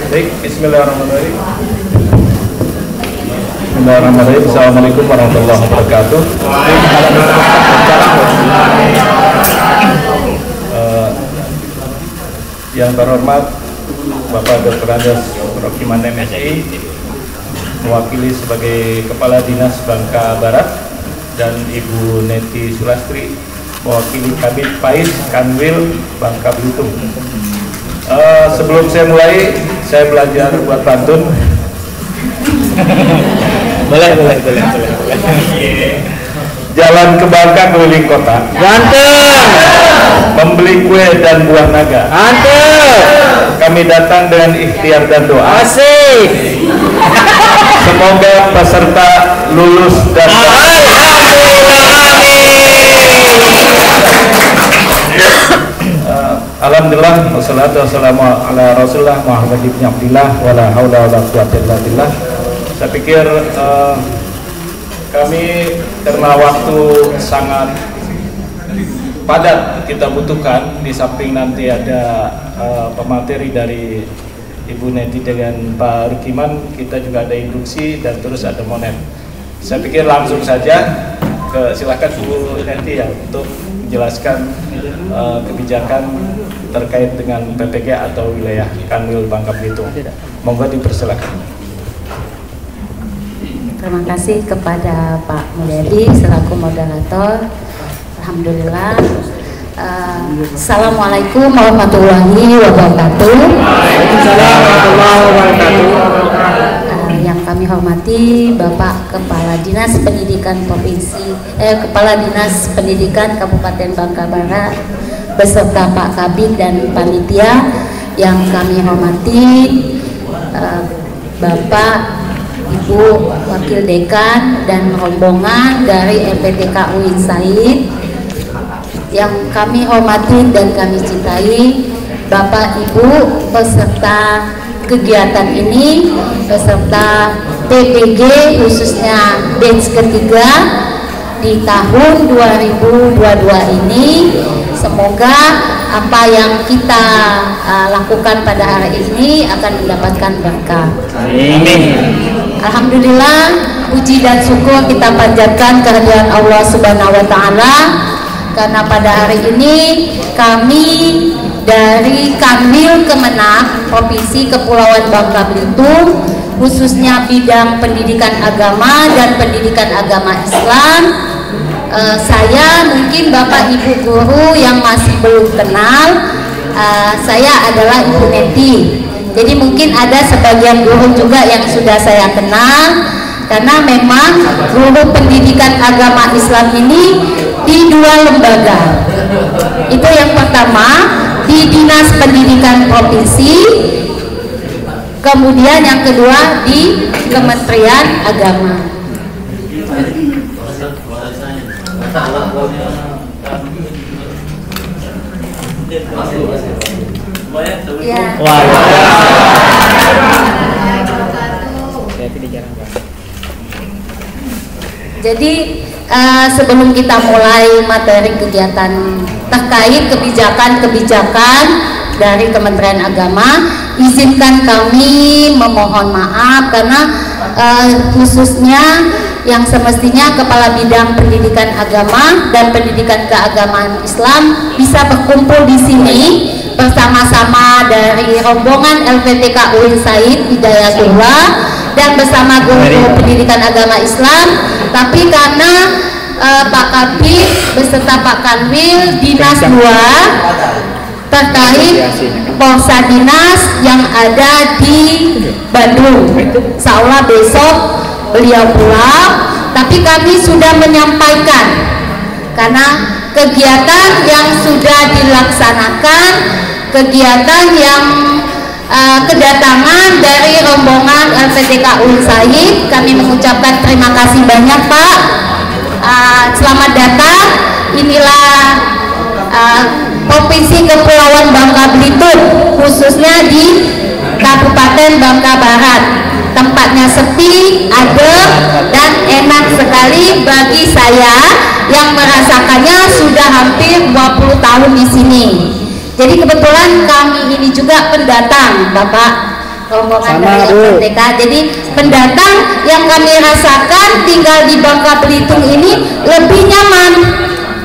Baik, bismillahirrahmanirrahim. Bismillahirrahmanirrahim. Assalamualaikum warahmatullahi wabarakatuh. Yang terhormat Bapak Dr. Andes Rokiman MSI, mewakili sebagai Kepala Dinas Bangka Barat, dan Ibu Neti Sulastri, mewakili Kabid Pais Kanwil Bangka Belitung. Sebelum saya mulai, saya belajar buat pantun. boleh. Jalan ke Bangka keliling kota. Ganteng. Membeli kue dan buah naga. Ganteng. Kami datang dengan ikhtiar dan doa. Asik. Semoga peserta lulus dan alhamdulillah, wassalatu wassalamu ala rasulullah Muhammad ibn Abdillah wala hawla wala quwwata illa billah. Saya pikir kami karena waktu sangat padat kita butuhkan, di samping nanti ada pemateri dari Ibu Neti dengan Pak Rukiman, kita juga ada induksi dan terus ada monet. Saya pikir langsung saja silakan Bu Neti ya untuk menjelaskan kebijakan terkait dengan PPG atau wilayah Kanwil Bangka Belitung. Monggo dipersilakan. Terima kasih kepada Pak Mulyadi selaku moderator. Alhamdulillah. Assalamualaikum warahmatullahi wabarakatuh. Waalaikumsalam warahmatullahi wabarakatuh. Yang kami hormati Bapak Kepala Dinas Pendidikan Kepala Dinas Pendidikan Kabupaten Bangka Barat beserta Pak Kabid dan panitia. Yang kami hormati Bapak Ibu Wakil Dekan dan rombongan dari LPTK UIN Said. Yang kami hormati dan kami cintai Bapak Ibu peserta kegiatan ini, peserta PPG khususnya batch ketiga di tahun 2022 ini. Semoga apa yang kita lakukan pada hari ini akan mendapatkan berkah. Amin. Alhamdulillah, puji dan syukur kita panjatkan kehadiran Allah Subhanahu wa taala karena pada hari ini kami dari Kanwil Kemenak Provinsi Kepulauan Bangka Belitung, khususnya bidang pendidikan agama dan pendidikan agama Islam. Saya mungkin Bapak Ibu guru yang masih belum kenal, saya adalah Ibu Neti. Jadi mungkin ada sebagian guru juga yang sudah saya kenal, karena memang guru pendidikan agama Islam ini di dua lembaga. Itu yang pertama di Dinas Pendidikan Provinsi, kemudian yang kedua di Kementerian Agama. Ya. Jadi sebelum kita mulai materi kegiatan terkait kebijakan-kebijakan dari Kementerian Agama, izinkan kami memohon maaf karena khususnya yang semestinya Kepala Bidang Pendidikan Agama dan Pendidikan Keagamaan Islam bisa berkumpul di sini bersama-sama dari rombongan LPTK UIN Said Hidayatullah dan bersama guru pendidikan agama Islam, tapi karena Pak Kabid beserta Pak Kanwil Dinas 2 terkait Polsa Dinas yang ada di Bandung, insya Allah besok beliau pulang, tapi kami sudah menyampaikan karena kegiatan yang sudah dilaksanakan, kegiatan yang kedatangan dari rombongan LPTK UIN Said, kami mengucapkan terima kasih banyak Pak. Selamat datang. Inilah Provinsi Kepulauan Bangka Belitung, khususnya di Kabupaten Bangka Barat. Tempatnya sepi, adem, dan enak sekali bagi saya yang merasakannya sudah hampir 20 tahun di sini. Jadi kebetulan kami ini juga pendatang, Bapak. rombongan dari LPTK. Jadi pendatang yang kami rasakan tinggal di Bangka Belitung ini lebih nyaman,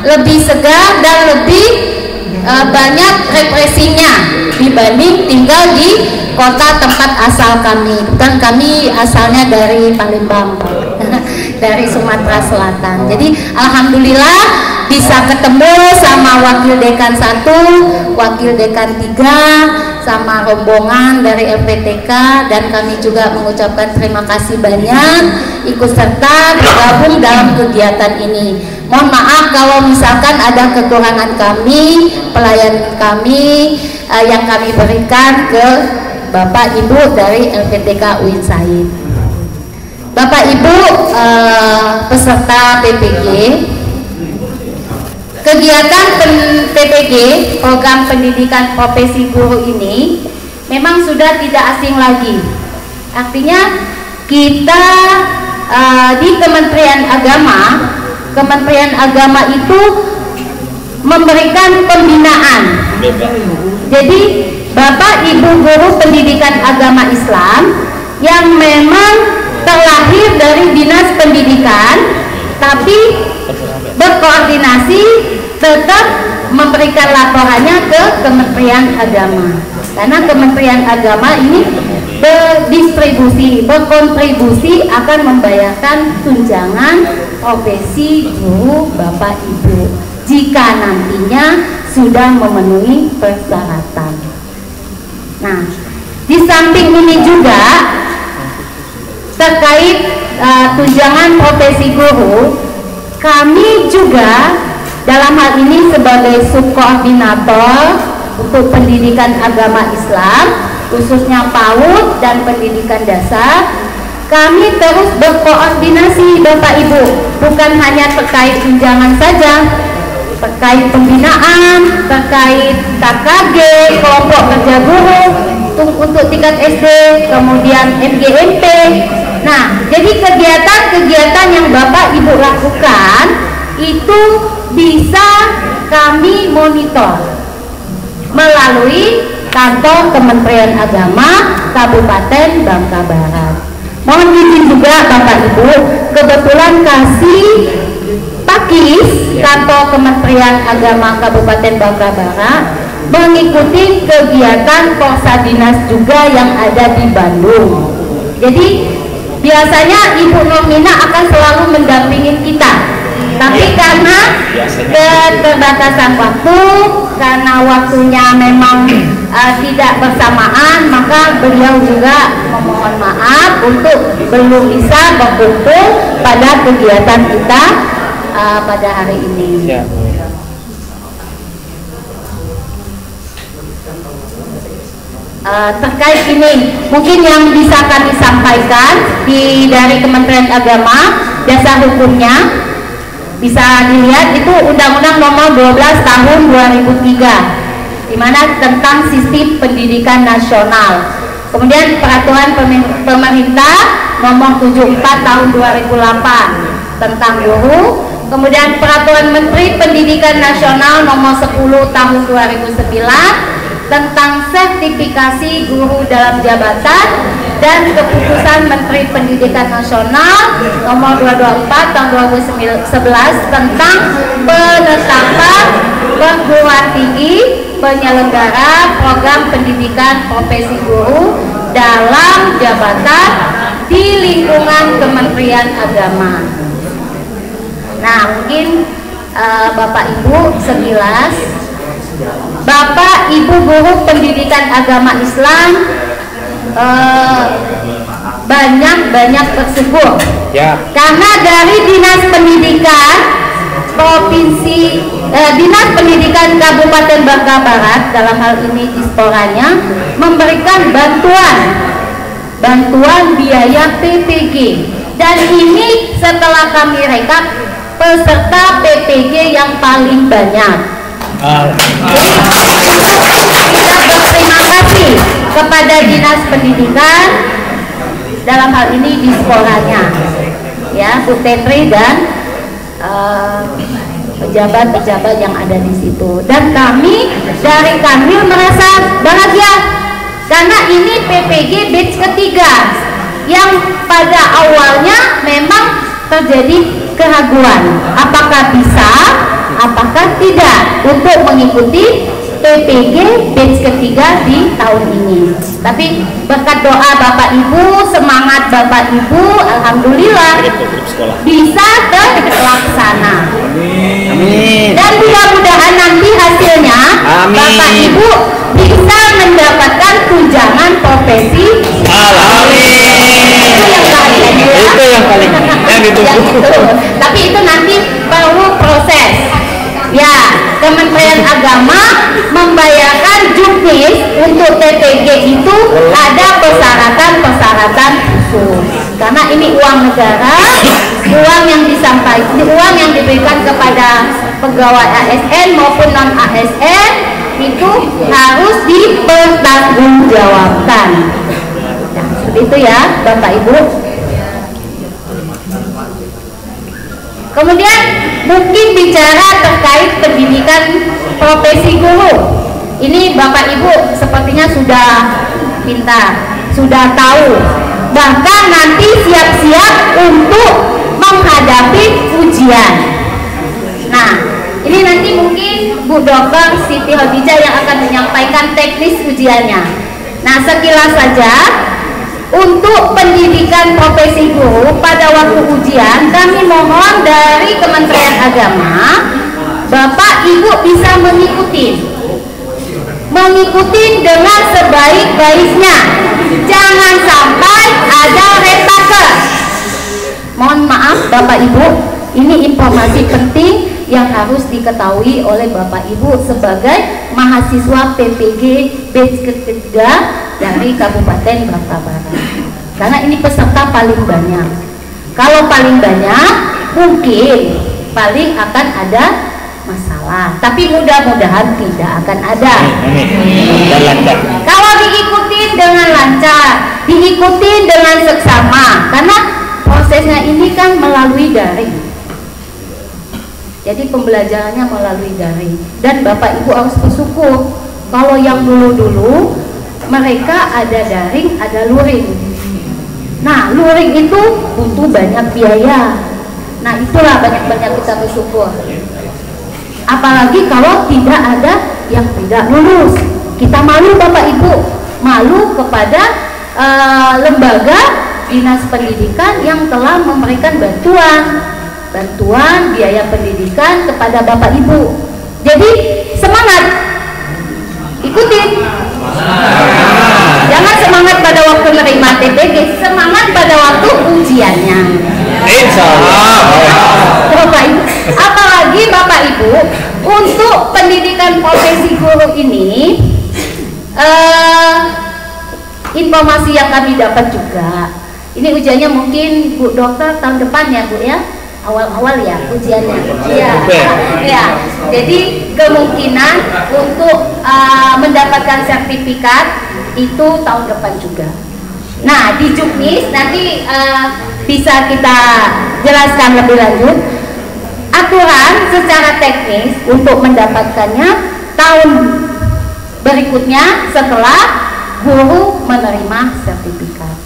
lebih segar dan lebih banyak represinya dibanding tinggal di kota tempat asal kami. Kan kami asalnya dari Palembang, dari Sumatera Selatan. Jadi alhamdulillah bisa ketemu sama wakil dekan 1, wakil dekan 3, sama rombongan dari LPTK, dan kami juga mengucapkan terima kasih banyak ikut serta bergabung dalam kegiatan ini. Mohon maaf kalau misalkan ada kekurangan kami, pelayanan kami yang kami berikan ke Bapak Ibu dari LPTK UIN Said. Bapak Ibu peserta PPG, kegiatan PPG, program pendidikan profesi guru ini memang sudah tidak asing lagi. Artinya kita di Kementerian Agama itu memberikan pembinaan. Jadi Bapak Ibu guru pendidikan agama Islam yang memang terlahir dari Dinas Pendidikan, tapi berkoordinasi tetap memberikan laporannya ke Kementerian Agama, karena Kementerian Agama ini berkontribusi akan membayarkan tunjangan profesi guru Bapak Ibu jika nantinya sudah memenuhi persyaratan. Nah, di samping ini juga terkait tunjangan profesi guru, kami juga dalam hal ini sebagai subkoordinator untuk pendidikan agama Islam, khususnya PAUD dan pendidikan dasar, kami terus berkoordinasi Bapak Ibu, bukan hanya terkait tunjangan saja, terkait pembinaan, terkait KKG, kelompok kerja guru untuk tingkat SD, kemudian MGMP. Nah, jadi kegiatan-kegiatan yang Bapak Ibu lakukan itu bisa kami monitor melalui kantor Kementerian Agama Kabupaten Bangka Barat. Mohon izin juga Bapak Ibu, kebetulan kasih Pakis kantor Kementerian Agama Kabupaten Bangka Barat mengikuti kegiatan Korsadinas juga yang ada di Bandung. Jadi biasanya Ibu Nomina akan selalu mendampingi kita, tapi karena keterbatasan waktu, karena waktunya memang tidak bersamaan, maka beliau juga memohon maaf untuk belum bisa berkumpul pada kegiatan kita pada hari ini. Terkait ini mungkin yang bisa kami sampaikan dari Kementerian Agama, dasar hukumnya bisa dilihat itu Undang-Undang Nomor 12 Tahun 2003, di mana tentang sistem pendidikan nasional. Kemudian Peraturan Pemerintah Nomor 74 Tahun 2008 tentang guru. Kemudian Peraturan Menteri Pendidikan Nasional Nomor 10 Tahun 2009 tentang sertifikasi guru dalam jabatan, dan Keputusan Menteri Pendidikan Nasional Nomor 224 Tahun 2011 tentang penetapan perguruan tinggi penyelenggara program pendidikan profesi guru dalam jabatan di lingkungan Kementerian Agama. Nah, mungkin Bapak Ibu sekilas, Bapak Ibu guru pendidikan agama Islam banyak bersyukur karena dari Dinas Pendidikan Provinsi Dinas Pendidikan Kabupaten Bangka Barat, dalam hal ini Disporanya, memberikan bantuan biaya PPG, dan ini setelah kami rekap peserta PPG yang paling banyak. Kita berterima kasih kepada Dinas Pendidikan, dalam hal ini Disporanya, ya, Bu Tetri dan pejabat-pejabat yang ada di situ. Dan kami dari Kanwil merasa bahagia karena ini PPG batch ketiga yang pada awalnya memang terjadi keraguan apakah bisa, apakah tidak untuk mengikuti PPG batch ketiga di tahun ini. Tapi berkat doa Bapak Ibu, semangat Bapak Ibu, alhamdulillah bisa terlaksana. Amin. Dan mudah-mudahan nanti hasilnya Bapak Ibu bisa mendapatkan tunjangan profesi. Itu yang paling ditunggu. Tapi itu nanti perlu proses. Ya, Kementerian Agama membayarkan juknis untuk TPG itu ada persyaratan khusus. Karena ini uang negara, uang yang disampaikan, uang yang diberikan kepada pegawai ASN maupun non ASN itu harus dipertanggungjawabkan. Nah, seperti itu ya, Bapak Ibu. Kemudian mungkin bicara terkait pendidikan profesi guru. Ini Bapak Ibu sepertinya sudah pintar, sudah tahu. Bahkan nanti siap-siap untuk menghadapi ujian. Nah, ini nanti mungkin Bu Dr. Siti Khadijah yang akan menyampaikan teknis ujiannya. Nah, sekilas saja. Untuk pendidikan profesi guru pada waktu ujian kami mohon dari Kementerian Agama Bapak Ibu bisa mengikuti dengan sebaik-baiknya, jangan sampai ada retake. Mohon maaf Bapak Ibu, ini informasi penting yang harus diketahui oleh Bapak Ibu sebagai mahasiswa PPG batch ketiga dari Kabupaten Bangka Barat. Karena ini peserta paling banyak. Kalau paling banyak mungkin paling akan ada masalah, tapi mudah-mudahan tidak akan ada. Kalau diikuti dengan lancar, diikuti dengan seksama, karena prosesnya ini kan melalui daring. Jadi pembelajarannya melalui daring. Dan Bapak Ibu harus bersyukur kalau yang dulu-dulu mereka ada daring, ada luring. Nah, luring itu butuh banyak biaya. Nah, itulah banyak-banyak kita bersyukur. Apalagi kalau tidak ada yang tidak lulus. Kita malu Bapak Ibu, malu kepada lembaga dinas pendidikan yang telah memberikan bantuan biaya pendidikan kepada Bapak Ibu. Jadi semangat, ikutin. Jangan semangat pada waktu menerima TPG, semangat pada waktu ujiannya. Insya Allah. Bapak Ibu, apalagi Bapak Ibu untuk pendidikan profesi guru ini, informasi yang kami dapat juga, ini ujiannya mungkin Bu Dokter tahun depan ya Bu ya, awal-awal ya ujiannya. Ya. Jadi kemungkinan untuk mendapatkan sertifikat itu tahun depan juga. Nah, di juknis nanti bisa kita jelaskan lebih lanjut aturan secara teknis untuk mendapatkannya tahun berikutnya setelah guru menerima sertifikat.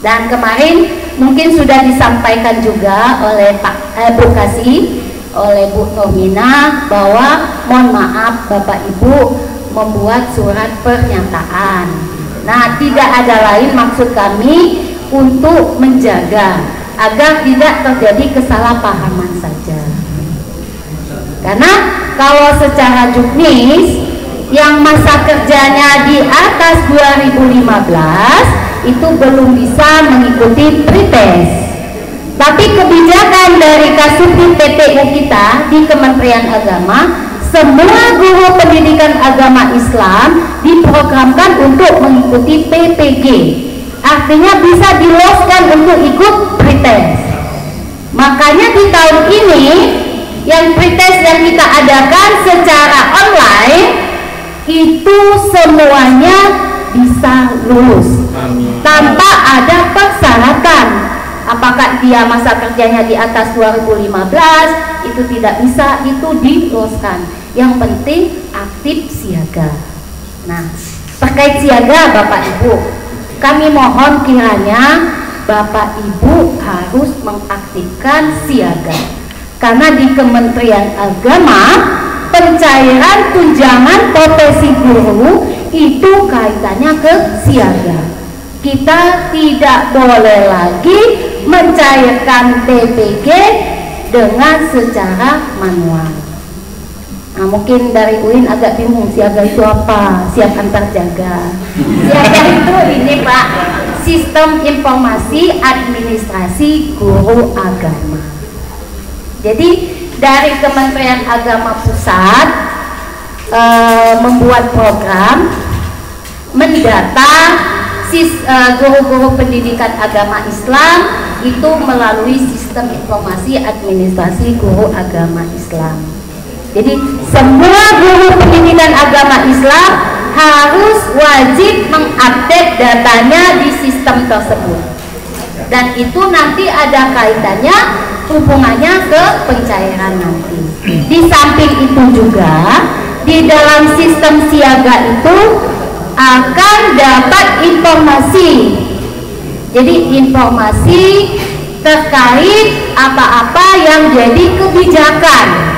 Dan kemarin mungkin sudah disampaikan juga oleh Bu Kasih, oleh Bu Nomina, bahwa mohon maaf Bapak Ibu membuat surat pernyataan. Nah, tidak ada lain maksud kami untuk menjaga agar tidak terjadi kesalahpahaman saja. Karena kalau secara juknis yang masa kerjanya di atas 2015 itu belum bisa mengikuti pretest. Tapi kebijakan dari Kasubdit PPU kita di Kementerian Agama, semua guru pendidikan agama Islam diprogramkan untuk mengikuti PPG. Artinya bisa diloloskan untuk ikut pretest. Makanya di tahun ini yang pretest yang kita adakan secara online itu semuanya bisa lulus. Amin. Tanpa ada persyaratan. Apakah dia masa kerjanya di atas 2015 itu tidak bisa, itu diloloskan. Yang penting aktif siaga. Nah, terkait siaga Bapak Ibu, kami mohon kiranya Bapak Ibu harus mengaktifkan siaga, karena di Kementerian Agama pencairan tunjangan profesi guru itu kaitannya ke siaga. Kita tidak boleh lagi mencairkan TPG dengan secara manual. Nah, mungkin dari UIN agak bingung, siaga itu apa? Siap antar jaga. Siaga itu ini Pak, sistem informasi administrasi guru agama. Jadi dari Kementerian Agama Pusat membuat program mendata guru-guru pendidikan agama Islam itu melalui sistem informasi administrasi guru agama Islam. Jadi semua guru pendidikan agama Islam harus wajib mengupdate datanya di sistem tersebut, dan itu nanti ada kaitannya hubungannya ke pencairan nanti. Di samping itu juga di dalam sistem siaga itu akan dapat informasi. Jadi informasi terkait apa-apa yang jadi kebijakan.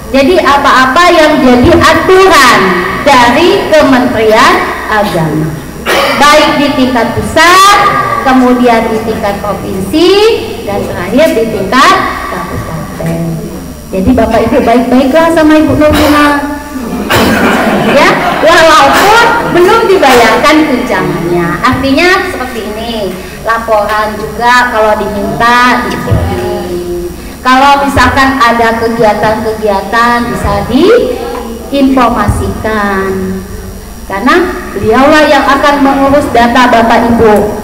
Jadi apa-apa yang jadi aturan dari Kementerian Agama, baik di tingkat pusat, kemudian di tingkat provinsi, dan terakhir di tingkat kabupaten. Jadi Bapak Ibu baik-baiklah sama Ibu Nurmina, ya, walaupun belum dibayarkan tunjangannya. Artinya seperti ini, laporan juga kalau diminta dipenuhi. Kalau misalkan ada kegiatan-kegiatan bisa diinformasikan, karena beliaulah yang akan mengurus data Bapak Ibu,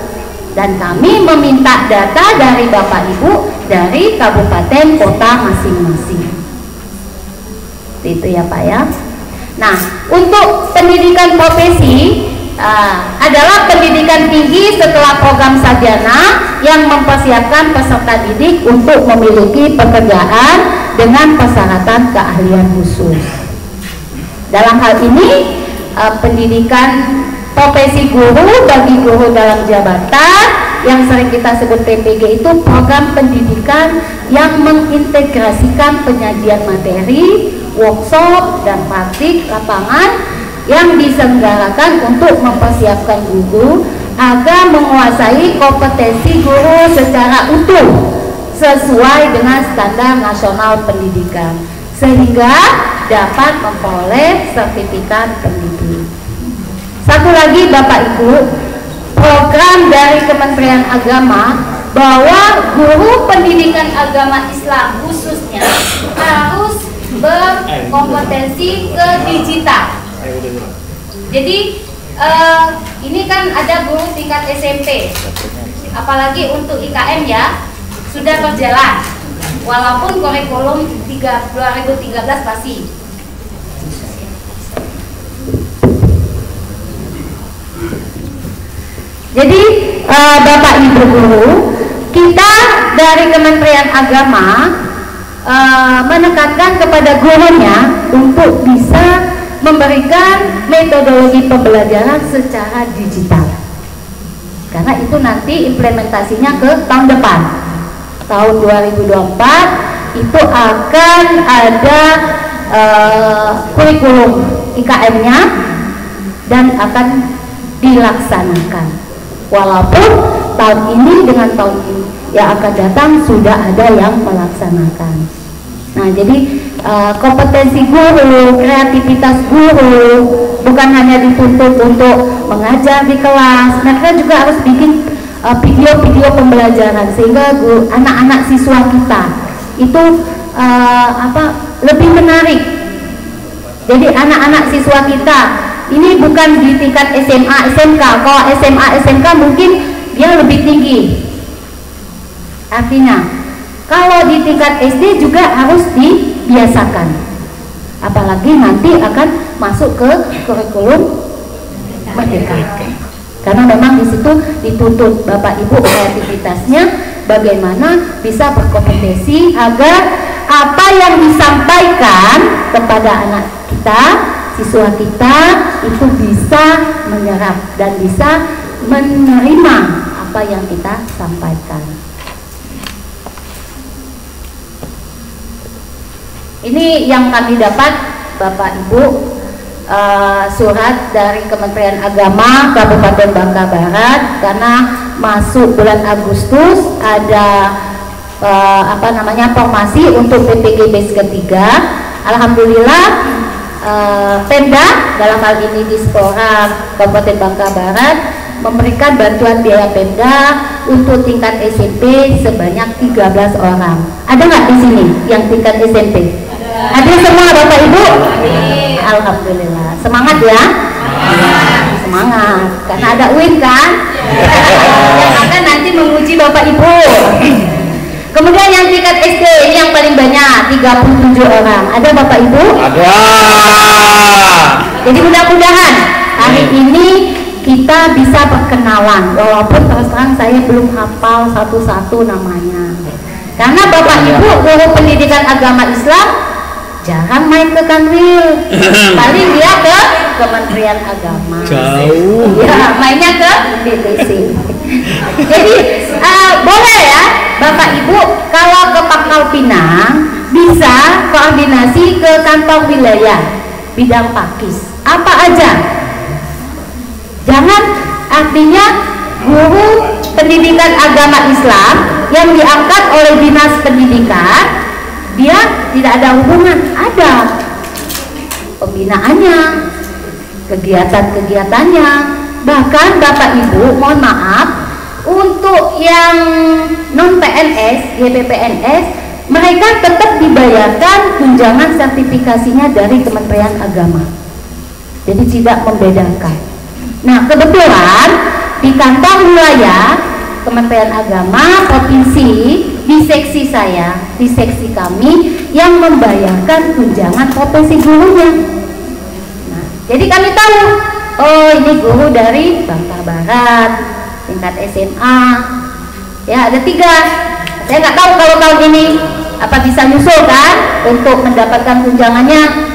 dan kami meminta data dari Bapak Ibu dari kabupaten kota masing-masing. Itu ya Pak ya. Nah, untuk pendidikan profesi adalah pendidikan tinggi setelah program sarjana yang mempersiapkan peserta didik untuk memiliki pekerjaan dengan persyaratan keahlian khusus. Dalam hal ini pendidikan profesi guru bagi guru dalam jabatan yang sering kita sebut PPG itu program pendidikan yang mengintegrasikan penyajian materi, workshop, dan praktik lapangan yang diselenggarakan untuk mempersiapkan guru agar menguasai kompetensi guru secara utuh sesuai dengan standar nasional pendidikan, sehingga dapat memperoleh sertifikat pendidik. Satu lagi Bapak Ibu, program dari Kementerian Agama bahwa guru pendidikan agama Islam khususnya harus berkompetensi ke digital. Jadi ini kan ada guru tingkat SMP, apalagi untuk IKM ya, sudah berjalan walaupun kurikulum 2013 masih. Jadi Bapak Ibu guru, kita dari Kementerian Agama menekankan kepada gurunya untuk bisa memberikan metodologi pembelajaran secara digital, karena itu nanti implementasinya ke tahun depan, tahun 2024 itu akan ada kurikulum IKM-nya dan akan dilaksanakan. Walaupun tahun ini dengan tahun ini yang akan datang sudah ada yang melaksanakan. Nah, jadi kompetensi guru, kreativitas guru bukan hanya dituntut untuk mengajar di kelas, mereka juga harus bikin video-video pembelajaran sehingga anak-anak siswa kita itu lebih menarik. Jadi anak-anak siswa kita ini bukan di tingkat SMA, SMK. Kalau SMA, SMK mungkin dia lebih tinggi. Artinya kalau di tingkat SD juga harus dibiasakan, apalagi nanti akan masuk ke kurikulum merdeka, karena memang di situ dituntut Bapak Ibu kreativitasnya bagaimana bisa berkompetensi agar apa yang disampaikan kepada anak kita siswa kita itu bisa menyerap dan bisa menerima apa yang kita sampaikan. Ini yang kami dapat, Bapak Ibu, surat dari Kementerian Agama Kabupaten Bangka Barat, karena masuk bulan Agustus ada formasi untuk PPG batch ketiga. Alhamdulillah Pemda dalam hal ini Dispora Kabupaten Bangka Barat memberikan bantuan biaya Pemda untuk tingkat SMP sebanyak 13 orang. Ada nggak di sini yang tingkat SMP? Ada semua Bapak Ibu? Alhamdulillah. Semangat ya? Semangat. Karena ada UIN kan? Yang akan nanti menguji Bapak Ibu. Kemudian yang tingkat SD ini yang paling banyak, 37 orang. Ada Bapak Ibu? Ada. Jadi mudah-mudahan hari ini kita bisa perkenalan, walaupun terus terang saya belum hafal satu-satu namanya. Karena Bapak Ibu guru pendidikan agama Islam jarang main ke Kanwil, paling dia ke Kementerian Agama. Jauh. Ya, mainnya ke DTC. Jadi boleh ya Bapak Ibu kalau ke Pangkal Pinang bisa koordinasi ke kantor wilayah bidang Pakis. Apa aja? Jangan, artinya guru pendidikan agama Islam yang diangkat oleh Dinas Pendidikan, dia tidak ada hubungan, ada pembinaannya, kegiatan-kegiatannya. Bahkan Bapak Ibu, mohon maaf, untuk yang non PNS, GPPNS, mereka tetap dibayarkan tunjangan sertifikasinya dari Kementerian Agama. Jadi tidak membedakan. Nah, kebetulan di kantor wilayah Kementerian Agama Provinsi, di seksi saya, di seksi kami yang membayarkan tunjangan profesi gurunya. Nah, jadi kami tahu, oh ini guru dari Bangka Barat, tingkat SMA, ya ada 3. Saya nggak tahu kalau tahun ini apa bisa nyusul kan untuk mendapatkan tunjangannya.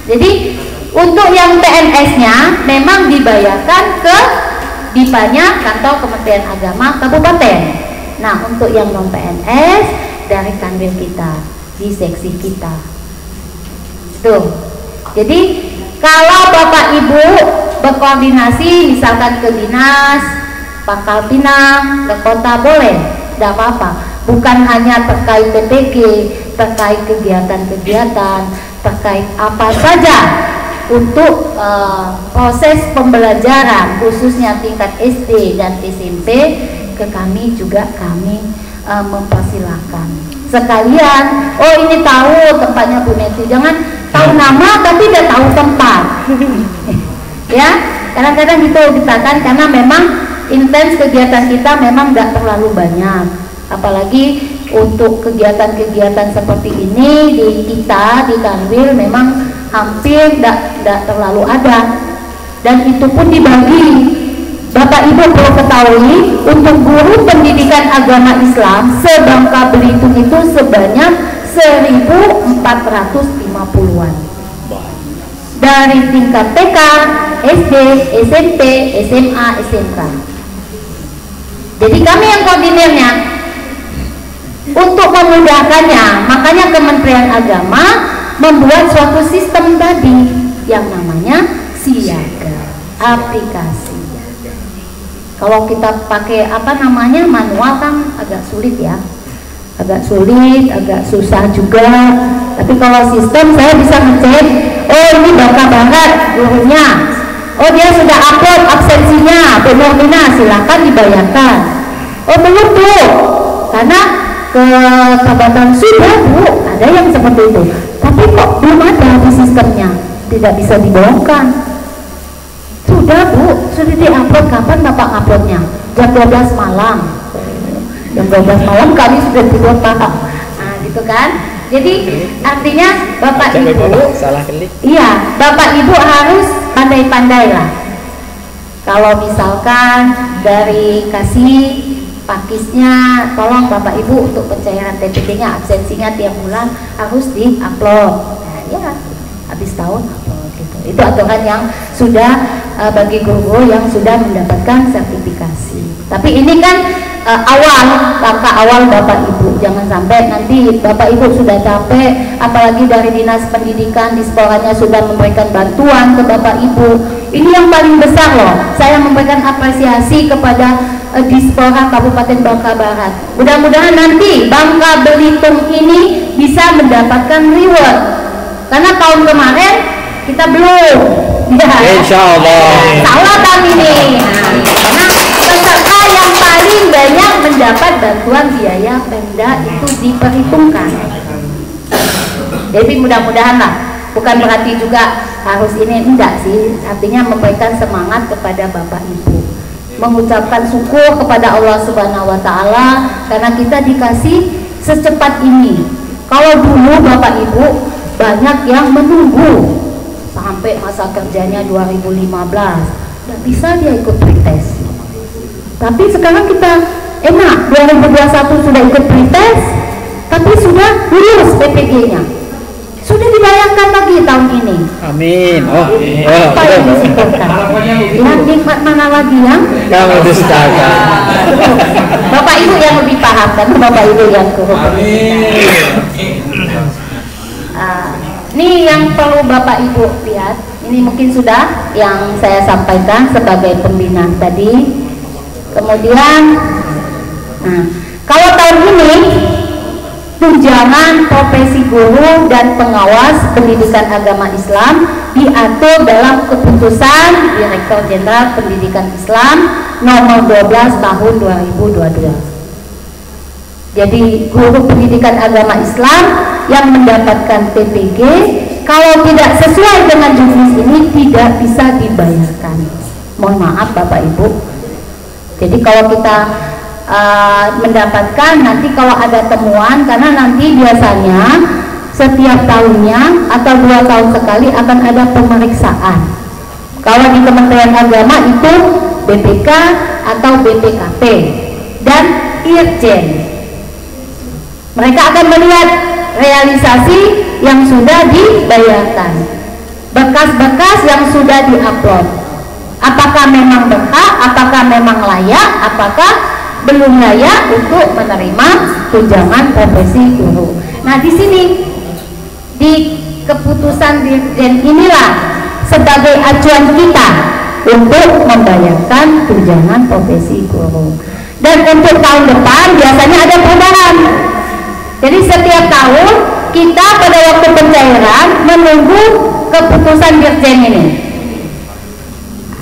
Jadi untuk yang PNS-nya memang dibayarkan ke DIPA-nya kantor Kementerian Agama Kabupaten. Nah, untuk yang non PNS dari kanwil kita, di seksi kita. Tuh. Jadi kalau Bapak Ibu berkoordinasi misalkan ke dinas Pangkal Pinang, ke kota, boleh, tidak apa-apa. Bukan hanya terkait PPG, terkait kegiatan-kegiatan, terkait apa saja untuk proses pembelajaran khususnya tingkat SD dan SMP, ke kami juga kami mempersilahkan sekalian. Oh ini tahu tempatnya Bu Neti, jangan tahu nama tapi udah tahu tempat. Ya, kadang-kadang gitu kita kan, karena memang intens kegiatan kita memang tidak terlalu banyak, apalagi untuk kegiatan-kegiatan seperti ini di kita di Kanwil memang hampir tidak terlalu ada, dan itu pun dibagi. Bapak Ibu perlu ketahui, untuk guru pendidikan agama Islam se-Bangka Belitung itu sebanyak 1.450-an dari tingkat TK, SD, SMP, SMA, SMK. Jadi kami yang koordinirnya. Untuk memudahkannya, makanya Kementerian Agama membuat suatu sistem tadi yang namanya Siaga aplikasi. Kalau kita pakai manual kan agak sulit ya, agak susah juga. Tapi kalau sistem saya bisa ngecek, oh ini Bangka Barat gurunya, oh dia sudah upload absensinya, benar-benar silakan dibayarkan. Oh belum tuh, karena ke Kabupaten sudah Bu, ada yang seperti itu, tapi kok belum ada di sistemnya, tidak bisa dibongkar. Sudah Bu, sudah diupload. Kapan Bapak uploadnya? Jam 12 malam. Jam 12 malam kami sudah tidur Pak. Nah gitu kan. Jadi artinya Bapak Ibu, salah klik. Iya, Bapak Ibu harus pandai-pandai lah. Kalau misalkan dari kasih pakisnya, tolong Bapak Ibu untuk pencairan TPT-nya, absensinya tiap bulan harus diupload. Nah ya, habis tahun upload gitu. Itu aturan yang sudah bagi guru yang sudah mendapatkan sertifikasi. Tapi ini kan langkah awal Bapak Ibu. Jangan sampai nanti Bapak Ibu sudah capek, apalagi dari Dinas Pendidikan di sekolahnya sudah memberikan bantuan ke Bapak Ibu. Ini yang paling besar loh. Saya memberikan apresiasi kepada Dispora Kabupaten Bangka Barat. Mudah-mudahan nanti Bangka Belitung ini bisa mendapatkan reward. Karena tahun kemarin kita belum. Ya. Insya Allah. Salah tahun ini. Karena peserta yang paling banyak mendapat bantuan biaya Pemda itu diperhitungkan. Jadi mudah-mudahan lah. Bukan berarti juga harus ini, enggak sih. Artinya memberikan semangat kepada Bapak Ibu, mengucapkan syukur kepada Allah Subhanahu wa Ta'ala karena kita dikasih secepat ini. Kalau dulu Bapak Ibu banyak yang menunggu sampai masa kerjanya 2015, nggak bisa dia ikut pretest. Tapi sekarang kita enak, 2021 sudah ikut pretest, tapi sudah lulus PPG-nya, sudah dibayarkan lagi tahun ini. Amin. Oh, apa yang disyukurkan? Yang nikmat mana lagi yang kamu dustakan. Bapak Ibu yang lebih paham kan, Bapak Ibu yang guru. Ini yang perlu Bapak Ibu lihat. Ini mungkin sudah yang saya sampaikan sebagai pembina tadi. Kemudian, kalau tahun ini tunjangan profesi guru dan pengawas pendidikan agama Islam diatur dalam keputusan Direktur Jenderal Pendidikan Islam nomor 12 tahun 2022. Jadi guru pendidikan agama Islam yang mendapatkan TPG kalau tidak sesuai dengan juknis ini tidak bisa dibayarkan. Mohon maaf Bapak Ibu. Jadi kalau kita mendapatkan, nanti kalau ada temuan, karena nanti biasanya setiap tahunnya atau 2 tahun sekali akan ada pemeriksaan. Kalau di Kementerian Agama itu BPK atau BPKP dan Irjen. Mereka akan melihat realisasi yang sudah dibayarkan, berkas-berkas yang sudah diupload, apakah memang berhak, apakah memang layak, apakah belum layak untuk menerima tunjangan profesi guru. Nah, di sini di keputusan Dirjen inilah sebagai acuan kita untuk membayarkan tunjangan profesi guru. Dan untuk tahun depan biasanya ada perubahan. Jadi setiap tahun kita pada waktu pencairan menunggu keputusan Dirjen ini.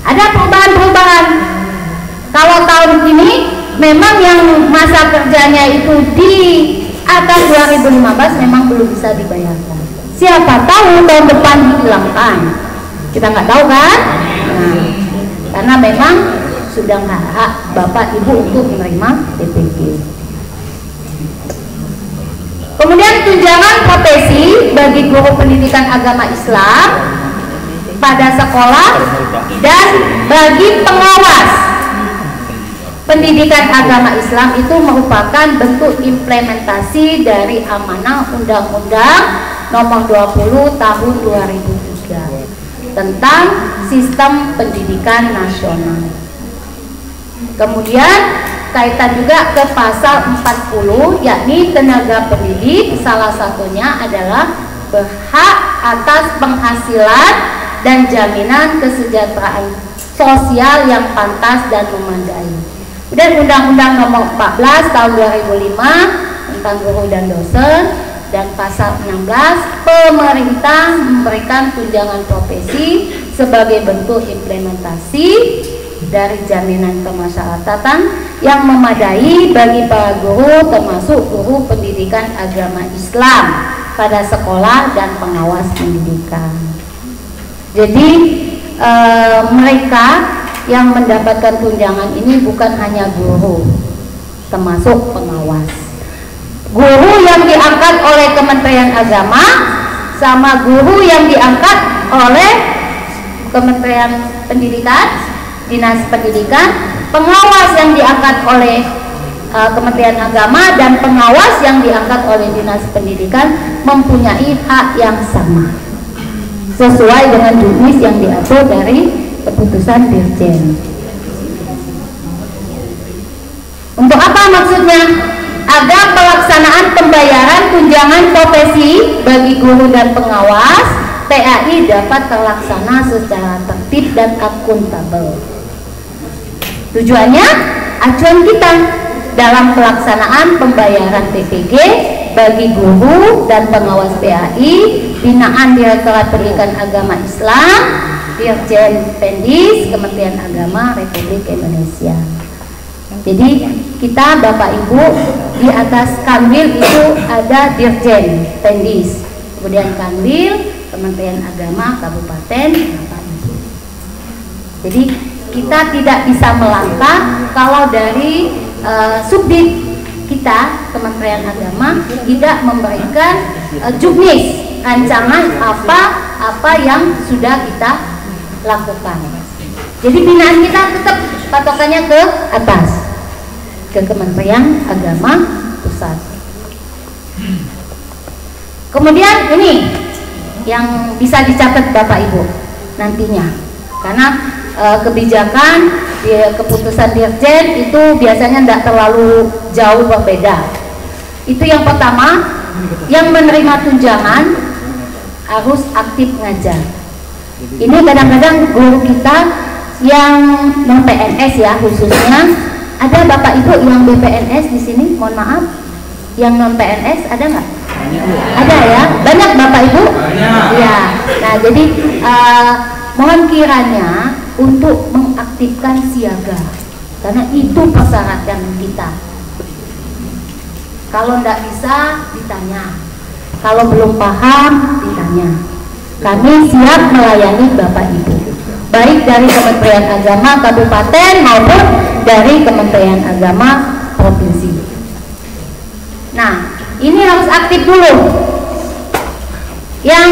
Ada perubahan-perubahan. Kalau tahun ini memang yang masa kerjanya itu di atas 2015 memang belum bisa dibayarkan. Siapa tahu tahun depan dihilangkan. Kita nggak tahu kan? Nah, karena memang sudah nggak hak Bapak Ibu untuk menerima TPG. Kemudian tunjangan profesi bagi guru pendidikan agama Islam pada sekolah dan bagi pengawas pendidikan agama Islam itu merupakan bentuk implementasi dari amanah Undang-Undang Nomor 20 Tahun 2003 tentang Sistem Pendidikan Nasional. Kemudian kaitan juga ke pasal 40, yakni tenaga pendidik salah satunya adalah berhak atas penghasilan dan jaminan kesejahteraan sosial yang pantas dan memadai. Dan Undang-Undang Nomor 14 Tahun 2005 tentang guru dan dosen, dan pasal 16 pemerintah memberikan tunjangan profesi sebagai bentuk implementasi dari jaminan kemasyarakatan yang memadai bagi para guru termasuk guru pendidikan agama Islam pada sekolah dan pengawas pendidikan. Jadi mereka yang mendapatkan tunjangan ini bukan hanya guru, termasuk pengawas. Guru yang diangkat oleh Kementerian Agama sama guru yang diangkat oleh Kementerian Pendidikan, Dinas Pendidikan, pengawas yang diangkat oleh Kementerian Agama dan pengawas yang diangkat oleh Dinas Pendidikan mempunyai hak yang sama. sesuai dengan juknis yang diatur dari keputusan Dirjen. Untuk apa maksudnya? Agar pelaksanaan pembayaran tunjangan profesi bagi guru dan pengawas PAI dapat terlaksana secara tertib dan akuntabel. Tujuannya, acuan kita dalam pelaksanaan pembayaran PPG bagi guru dan pengawas PAI binaan Direktorat Pendidikan Agama Islam, Dirjen Pendis, Kementerian Agama Republik Indonesia. Jadi kita Bapak Ibu di atas Kanwil itu ada Dirjen Pendis, kemudian Kanwil, Kementerian Agama Kabupaten, Bapak Ibu. Jadi kita tidak bisa melangkah kalau dari subdit kita Kementerian Agama tidak memberikan juknis rancangan apa yang sudah kita lakukan. Jadi binaan kita tetap patokannya ke atas, ke Kementerian Agama Pusat. Kemudian ini yang bisa dicatat Bapak Ibu nantinya, karena kebijakan di keputusan Dirjen itu biasanya tidak terlalu jauh berbeda. Itu yang pertama, yang menerima tunjangan harus aktif ngajar. Ini kadang-kadang guru kita yang non PNS ya, khususnya ada Bapak Ibu yang BPNS di sini, mohon maaf, yang non PNS ada nggak? Ada ya, banyak Bapak Ibu. Ya, nah jadi mohon kiranya untuk mengaktifkan siaga, karena itu persyaratan kita. Kalau tidak bisa ditanya, kalau belum paham ditanya. Kami siap melayani Bapak Ibu, baik dari Kementerian Agama Kabupaten maupun dari Kementerian Agama Provinsi. Nah, ini harus aktif dulu. Yang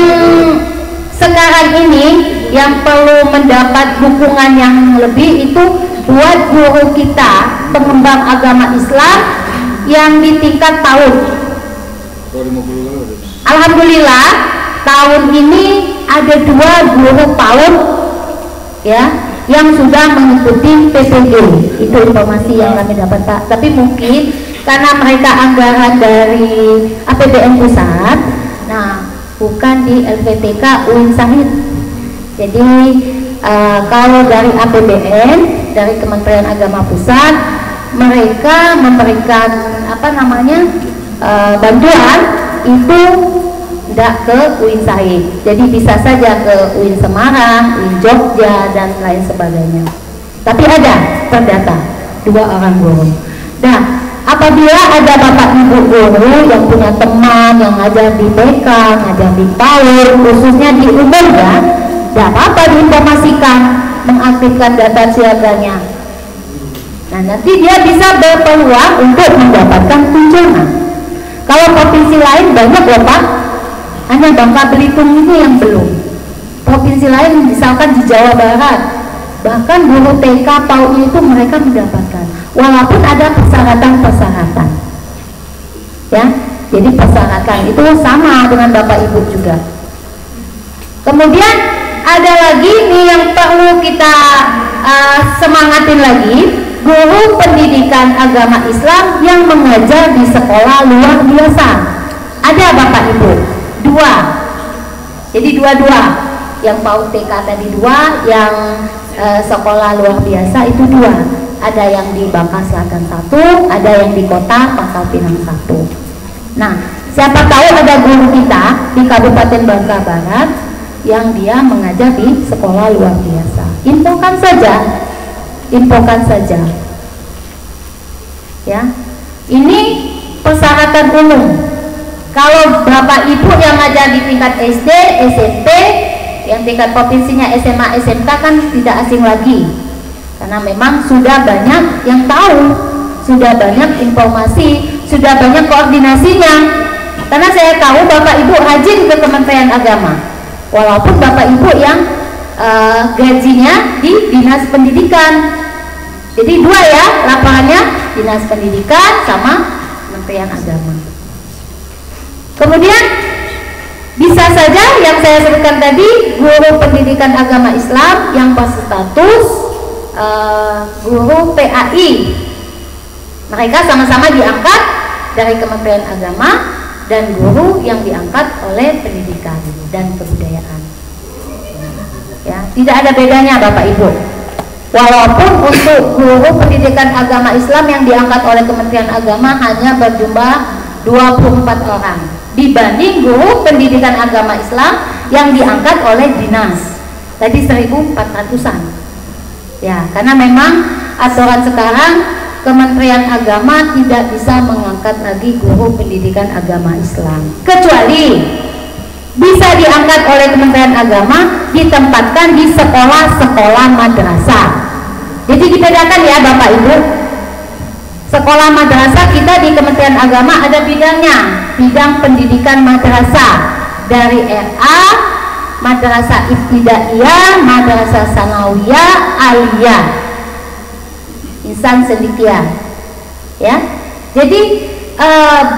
sekarang ini yang perlu mendapat dukungan yang lebih itu buat guru kita pengembang agama Islam yang di tingkat PAUD. Alhamdulillah tahun ini ada 2 guru PAUD ya yang sudah mengikuti PPG. Itu informasi yang kami dapat Pak. Tapi mungkin karena mereka anggaran dari APBN pusat, nah bukan di LPTK UIN Sahid. Jadi kalau dari APBN dari Kementerian Agama Pusat, mereka memberikan bantuan itu tidak ke UIN Sahid. Jadi bisa saja ke UIN Semarang, UIN Jogja dan lain sebagainya. Tapi ada terdata 2 orang guru. Nah, apabila ada Bapak Ibu guru yang punya teman yang ngajar di BK, ngajar di PAUD, khususnya di umum ya, tidak apa-apa diinformasikan, mengaktifkan data siaganya. Nah, nanti dia bisa berpeluang untuk mendapatkan tunjangan. Kalau provinsi lain banyak loh Pak, hanya Bangka Belitung ini yang belum. Provinsi lain misalkan di Jawa Barat, bahkan guru TK PAUD itu mereka mendapatkan, walaupun ada persyaratan-persyaratan ya. Jadi persyaratan itu sama dengan Bapak Ibu juga. Kemudian ada lagi nih yang perlu kita semangatin lagi, guru pendidikan agama Islam yang mengajar di sekolah luar biasa. Ada Bapak Ibu 2, jadi 2 yang PAUD TK tadi 2, yang sekolah luar biasa itu 2. Ada yang di Bangka Selatan 1, ada yang di kota Pangkal Pinang 1. Nah, siapa tahu ada guru kita di Kabupaten Bangka Barat yang dia mengajar di sekolah luar biasa. Infokan saja ya. Ini persyaratan umum. Kalau Bapak Ibu yang ngajar di tingkat SD, SMP, yang tingkat provinsinya SMA, SMK kan tidak asing lagi, karena memang sudah banyak yang tahu, sudah banyak informasi, sudah banyak koordinasinya. Karena saya tahu Bapak Ibu rajin ke Kementerian Agama, walaupun Bapak Ibu yang gajinya di Dinas Pendidikan. Jadi 2 ya laporannya, Dinas Pendidikan sama Kementerian Agama. Kemudian Bisa saja yang saya sebutkan tadi guru pendidikan agama Islam yang berstatus guru PAI. Mereka sama-sama diangkat dari Kementerian Agama dan guru yang diangkat oleh Pendidikan dan Kebudayaan. Ya, tidak ada bedanya Bapak Ibu. Walaupun untuk guru pendidikan agama Islam yang diangkat oleh Kementerian Agama hanya berjumlah 24 orang dibanding guru pendidikan agama Islam yang diangkat oleh dinas tadi 1.400-an. Ya, karena memang aturan sekarang Kementerian Agama tidak bisa mengangkat lagi guru pendidikan agama Islam, kecuali bisa diangkat oleh Kementerian Agama ditempatkan di sekolah-sekolah madrasah. Jadi dibedakan ya Bapak Ibu. Sekolah madrasah kita di Kementerian Agama ada bidangnya, bidang pendidikan madrasah dari RA, madrasah ibtidaiyah, madrasah sanawiyah, aliyah, insan sedikit ya. Jadi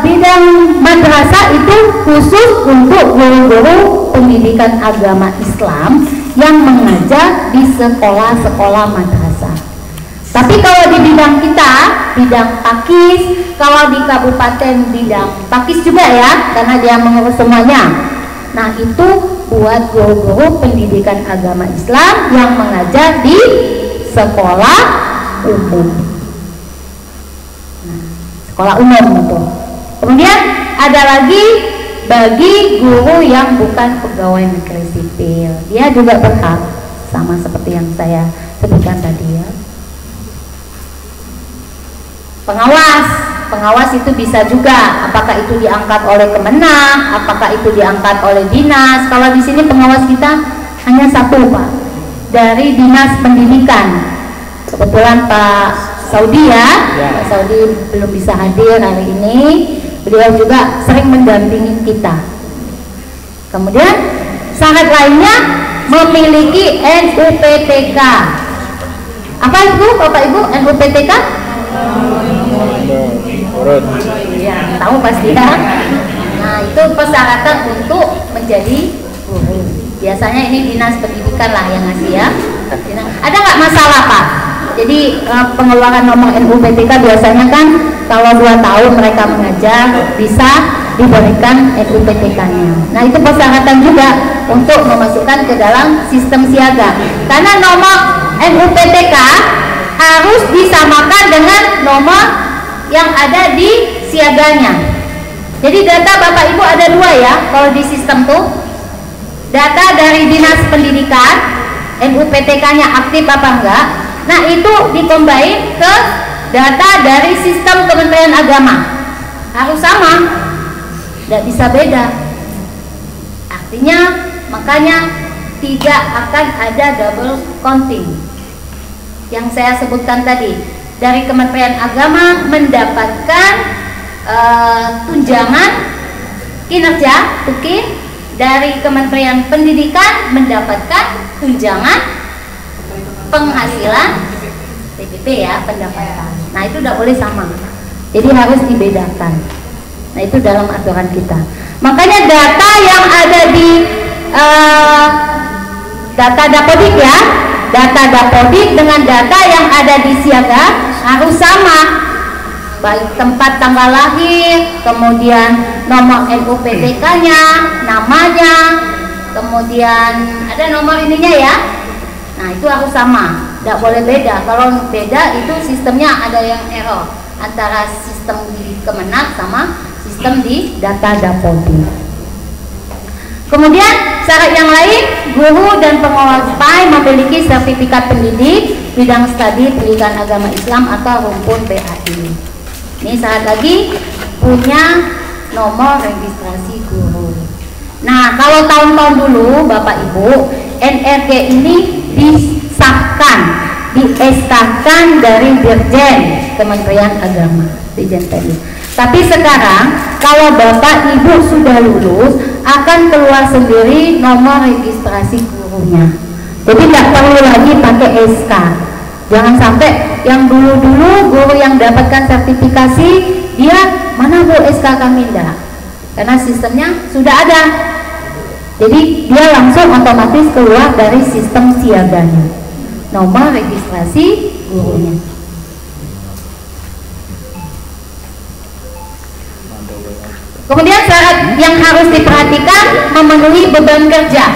bidang madrasah itu khusus untuk guru-guru pendidikan agama Islam yang mengajar di sekolah-sekolah madrasah. Tapi kalau di bidang kita, bidang Pakis, kalau di kabupaten bidang Pakis juga ya, karena dia mengurus semuanya. Nah itu buat guru-guru pendidikan agama Islam yang mengajar di sekolah umum. Nah, sekolah umum itu. Kemudian ada lagi bagi guru yang bukan pegawai negeri sipil, dia juga berhak sama seperti yang saya sebutkan tadi ya. Pengawas itu bisa juga, apakah itu diangkat oleh Kemenang, apakah itu diangkat oleh dinas. Kalau di sini pengawas kita hanya satu Pak, dari dinas pendidikan. Kebetulan Pak Saudi ya, Pak Saudi belum bisa hadir hari ini. Beliau juga sering mendampingi kita. Kemudian syarat lainnya memiliki NUPTK. Apa itu Bapak Ibu NUPTK? Ya, tahu pasti ya. Nah, itu persyaratan untuk menjadi guru. Biasanya ini dinas pendidikan lah yang ngasih ya. Ada nggak masalah Pak? Jadi pengeluaran nomor NUPTK biasanya kan kalau 2 tahun mereka mengajar bisa diberikan NUPTK-nya. Nah, itu persyaratan juga untuk memasukkan ke dalam sistem siaga. Karena nomor NUPTK harus disamakan dengan nomor yang ada di siaganya. Jadi data Bapak Ibu ada 2 ya kalau di sistem tuh. Data dari dinas pendidikan, NUPTK-nya aktif apa enggak. Nah itu dicombine ke data dari sistem Kementerian Agama. Harus sama, tidak bisa beda. Artinya makanya tidak akan ada double counting yang saya sebutkan tadi. Dari Kementerian Agama mendapatkan tunjangan kinerja TUKIN, dari Kementerian Pendidikan mendapatkan tunjangan penghasilan TPP ya, pendapatan. Nah itu tidak boleh sama, jadi harus dibedakan. Nah itu dalam aturan kita. Makanya data yang ada di data Dapodik ya, data Dapodik dengan data yang ada di siaga harus sama, baik tempat tanggal lahir, kemudian nomor NUPTK-nya, namanya, kemudian ada nomor ininya ya. Nah itu harus sama, tidak boleh beda. Kalau beda itu sistemnya ada yang error antara sistem di Kemenak sama sistem di data Dapodik. Kemudian syarat yang lain, guru dan pengawas PAI memiliki sertifikat pendidik bidang studi pendidikan agama Islam atau rumpun PAI. Ini syarat lagi, punya nomor registrasi guru. Nah kalau tahun-tahun dulu Bapak Ibu, NRG ini disahkan, dieskakan dari Dirjen Kementerian Agama, Dirjen tadi. Tapi sekarang kalau Bapak Ibu sudah lulus akan keluar sendiri nomor registrasi gurunya. Jadi tidak perlu lagi pakai SK. Jangan sampai yang dulu-dulu guru yang dapatkan sertifikasi dia mana Bu SK kami enggak. Karena sistemnya sudah ada. Jadi dia langsung otomatis keluar dari sistem siaganya. Nomor registrasi gurunya. Kemudian syarat yang harus diperhatikan memenuhi beban kerja.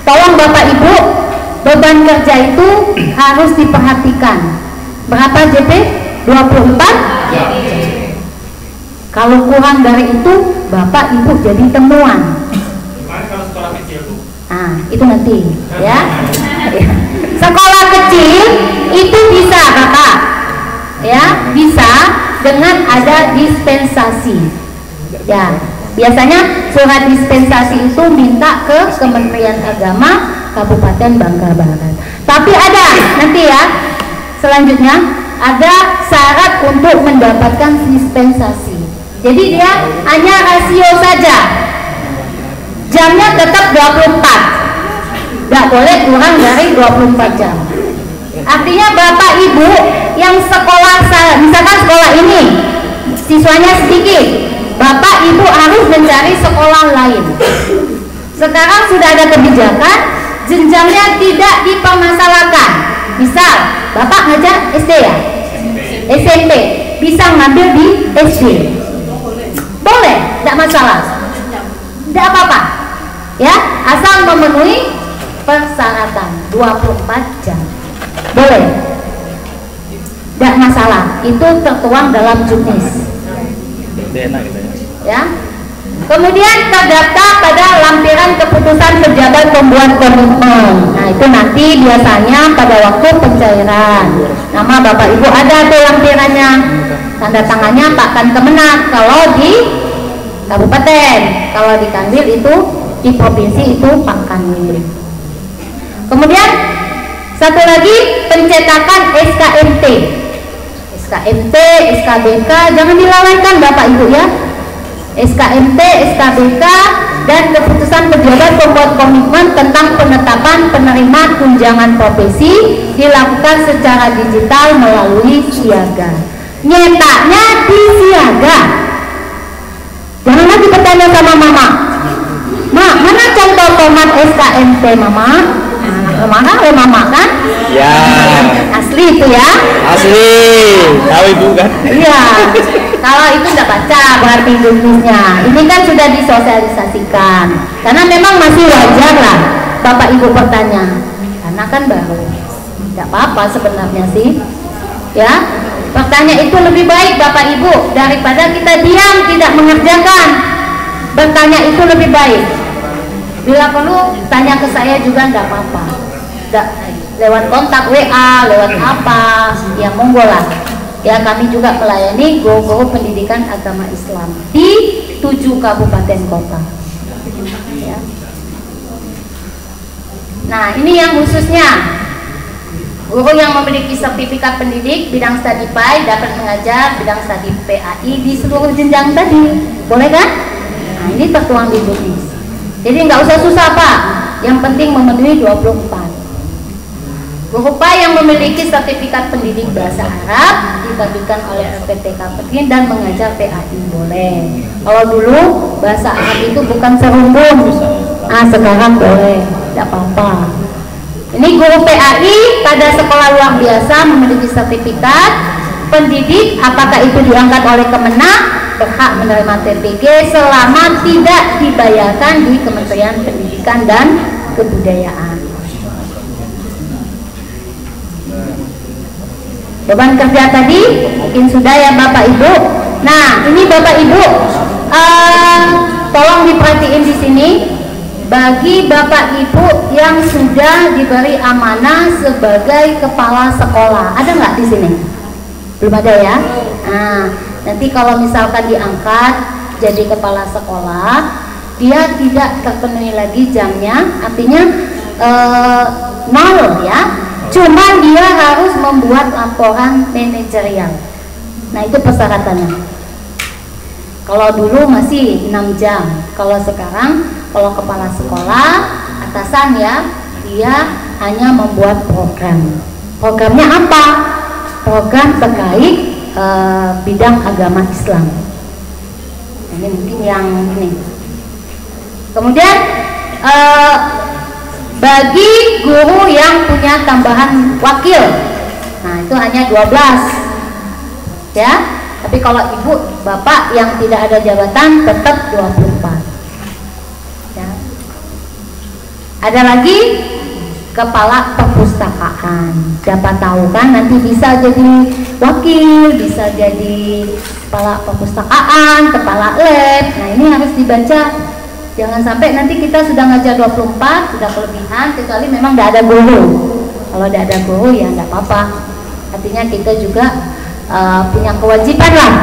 Tolong Bapak Ibu, beban kerja itu harus diperhatikan. Berapa JP? 24? Kalau kurang dari itu, Bapak Ibu jadi temuan. Nah, itu nanti ya. Sekolah kecil itu bisa Bapak, ya, bisa dengan ada dispensasi. Ya, biasanya surat dispensasi itu minta ke Kementerian Agama Kabupaten Bangka Barat. Tapi ada nanti ya, selanjutnya ada syarat untuk mendapatkan dispensasi. Jadi dia hanya rasio saja. Jamnya tetap 24. Tidak boleh kurang dari 24 jam. Artinya Bapak Ibu yang sekolah, misalkan sekolah ini siswanya sedikit, Bapak Ibu harus mencari sekolah lain. Sekarang sudah ada kebijakan jenjangnya tidak dipermasalahkan. Misal Bapak ngajar SD ya, SMP, bisa ngambil di SD, boleh, tidak masalah, tidak apa-apa ya, asal memenuhi persyaratan 24 jam, boleh, tidak masalah. Itu tertuang dalam juknis ya. Kemudian terdaftar pada lampiran keputusan pejabat pembuat komitmen. Nah, itu nanti biasanya pada waktu pencairan nama Bapak Ibu ada tuh lampirannya, tanda tangannya Pak Kan Kemenag kalau di kabupaten, kalau di Kanwil itu, di provinsi itu Pak Kanwil. Kemudian satu lagi pencetakan SKMT, SKBK jangan dilalaikan Bapak Ibu ya. SKMT, SKBK, dan keputusan pejabat pembuat komitmen tentang penetapan penerima tunjangan profesi dilakukan secara digital melalui Siaga. Nyetaknya di Siaga. Jangan lagi bertanya sama Mama, "Ma, mana contoh format SKMT Mama?" Mana Mama kan? Ya. Asli itu ya? Asli. Tahu Ibu kan? Iya. Kalau itu tidak baca berarti juknisnya. Ini kan sudah disosialisasikan. Karena memang masih wajar lah Bapak Ibu bertanya. Karena kan baru. Tidak apa-apa sebenarnya sih. Ya. Bertanya itu lebih baik Bapak Ibu daripada kita diam tidak mengerjakan. Bertanya itu lebih baik. Bila perlu tanya ke saya juga tidak apa-apa. Lewat kontak WA, lewat apa, ya monggo lah. Ya, kami juga melayani guru-guru pendidikan agama Islam di 7 kabupaten kota. Ya. Nah, ini yang khususnya guru yang memiliki sertifikat pendidik bidang studi PAI dapat mengajar bidang studi PAI di seluruh jenjang tadi, boleh kan? Nah, ini tertuang di juknis. Jadi nggak usah susah Pak, yang penting memenuhi 24. Guru PAI yang memiliki sertifikat pendidik bahasa Arab diterbitkan oleh LPTK Pekin dan mengajar PAI boleh. Kalau dulu bahasa Arab itu bukan serumbun, sekarang boleh, tidak apa-apa. Ini guru PAI pada sekolah luar biasa memiliki sertifikat pendidik, apakah itu diangkat oleh Kemenag, berhak menerima TPG selama tidak dibayarkan di Kementerian Pendidikan dan Kebudayaan. Beban kerja tadi mungkin sudah ya Bapak Ibu. Nah, ini Bapak Ibu, tolong diperhatiin di sini. Bagi Bapak Ibu yang sudah diberi amanah sebagai kepala sekolah, ada nggak di sini? Belum ada ya. Nah, nanti kalau misalkan diangkat jadi kepala sekolah, dia tidak terpenuhi lagi jamnya, artinya nol ya. Cuman dia harus membuat laporan manajerial. Nah, itu persyaratannya. Kalau dulu masih 6 jam, kalau sekarang kalau kepala sekolah atasan ya, dia hanya membuat program. Programnya apa? Program terkait bidang agama Islam. Ini mungkin yang ini. Kemudian bagi guru yang punya tambahan wakil, nah itu hanya 12 ya. Tapi kalau ibu bapak yang tidak ada jabatan tetap 24 ya. Ada lagi kepala perpustakaan, siapa tahu kan nanti bisa jadi wakil, bisa jadi kepala perpustakaan, kepala lab. Nah ini harus dibaca, jangan sampai nanti kita sudah ngajar 24 sudah kelebihan, kecuali memang tidak ada guru. Kalau tidak ada guru ya tidak apa-apa, artinya kita juga punya kewajiban lah,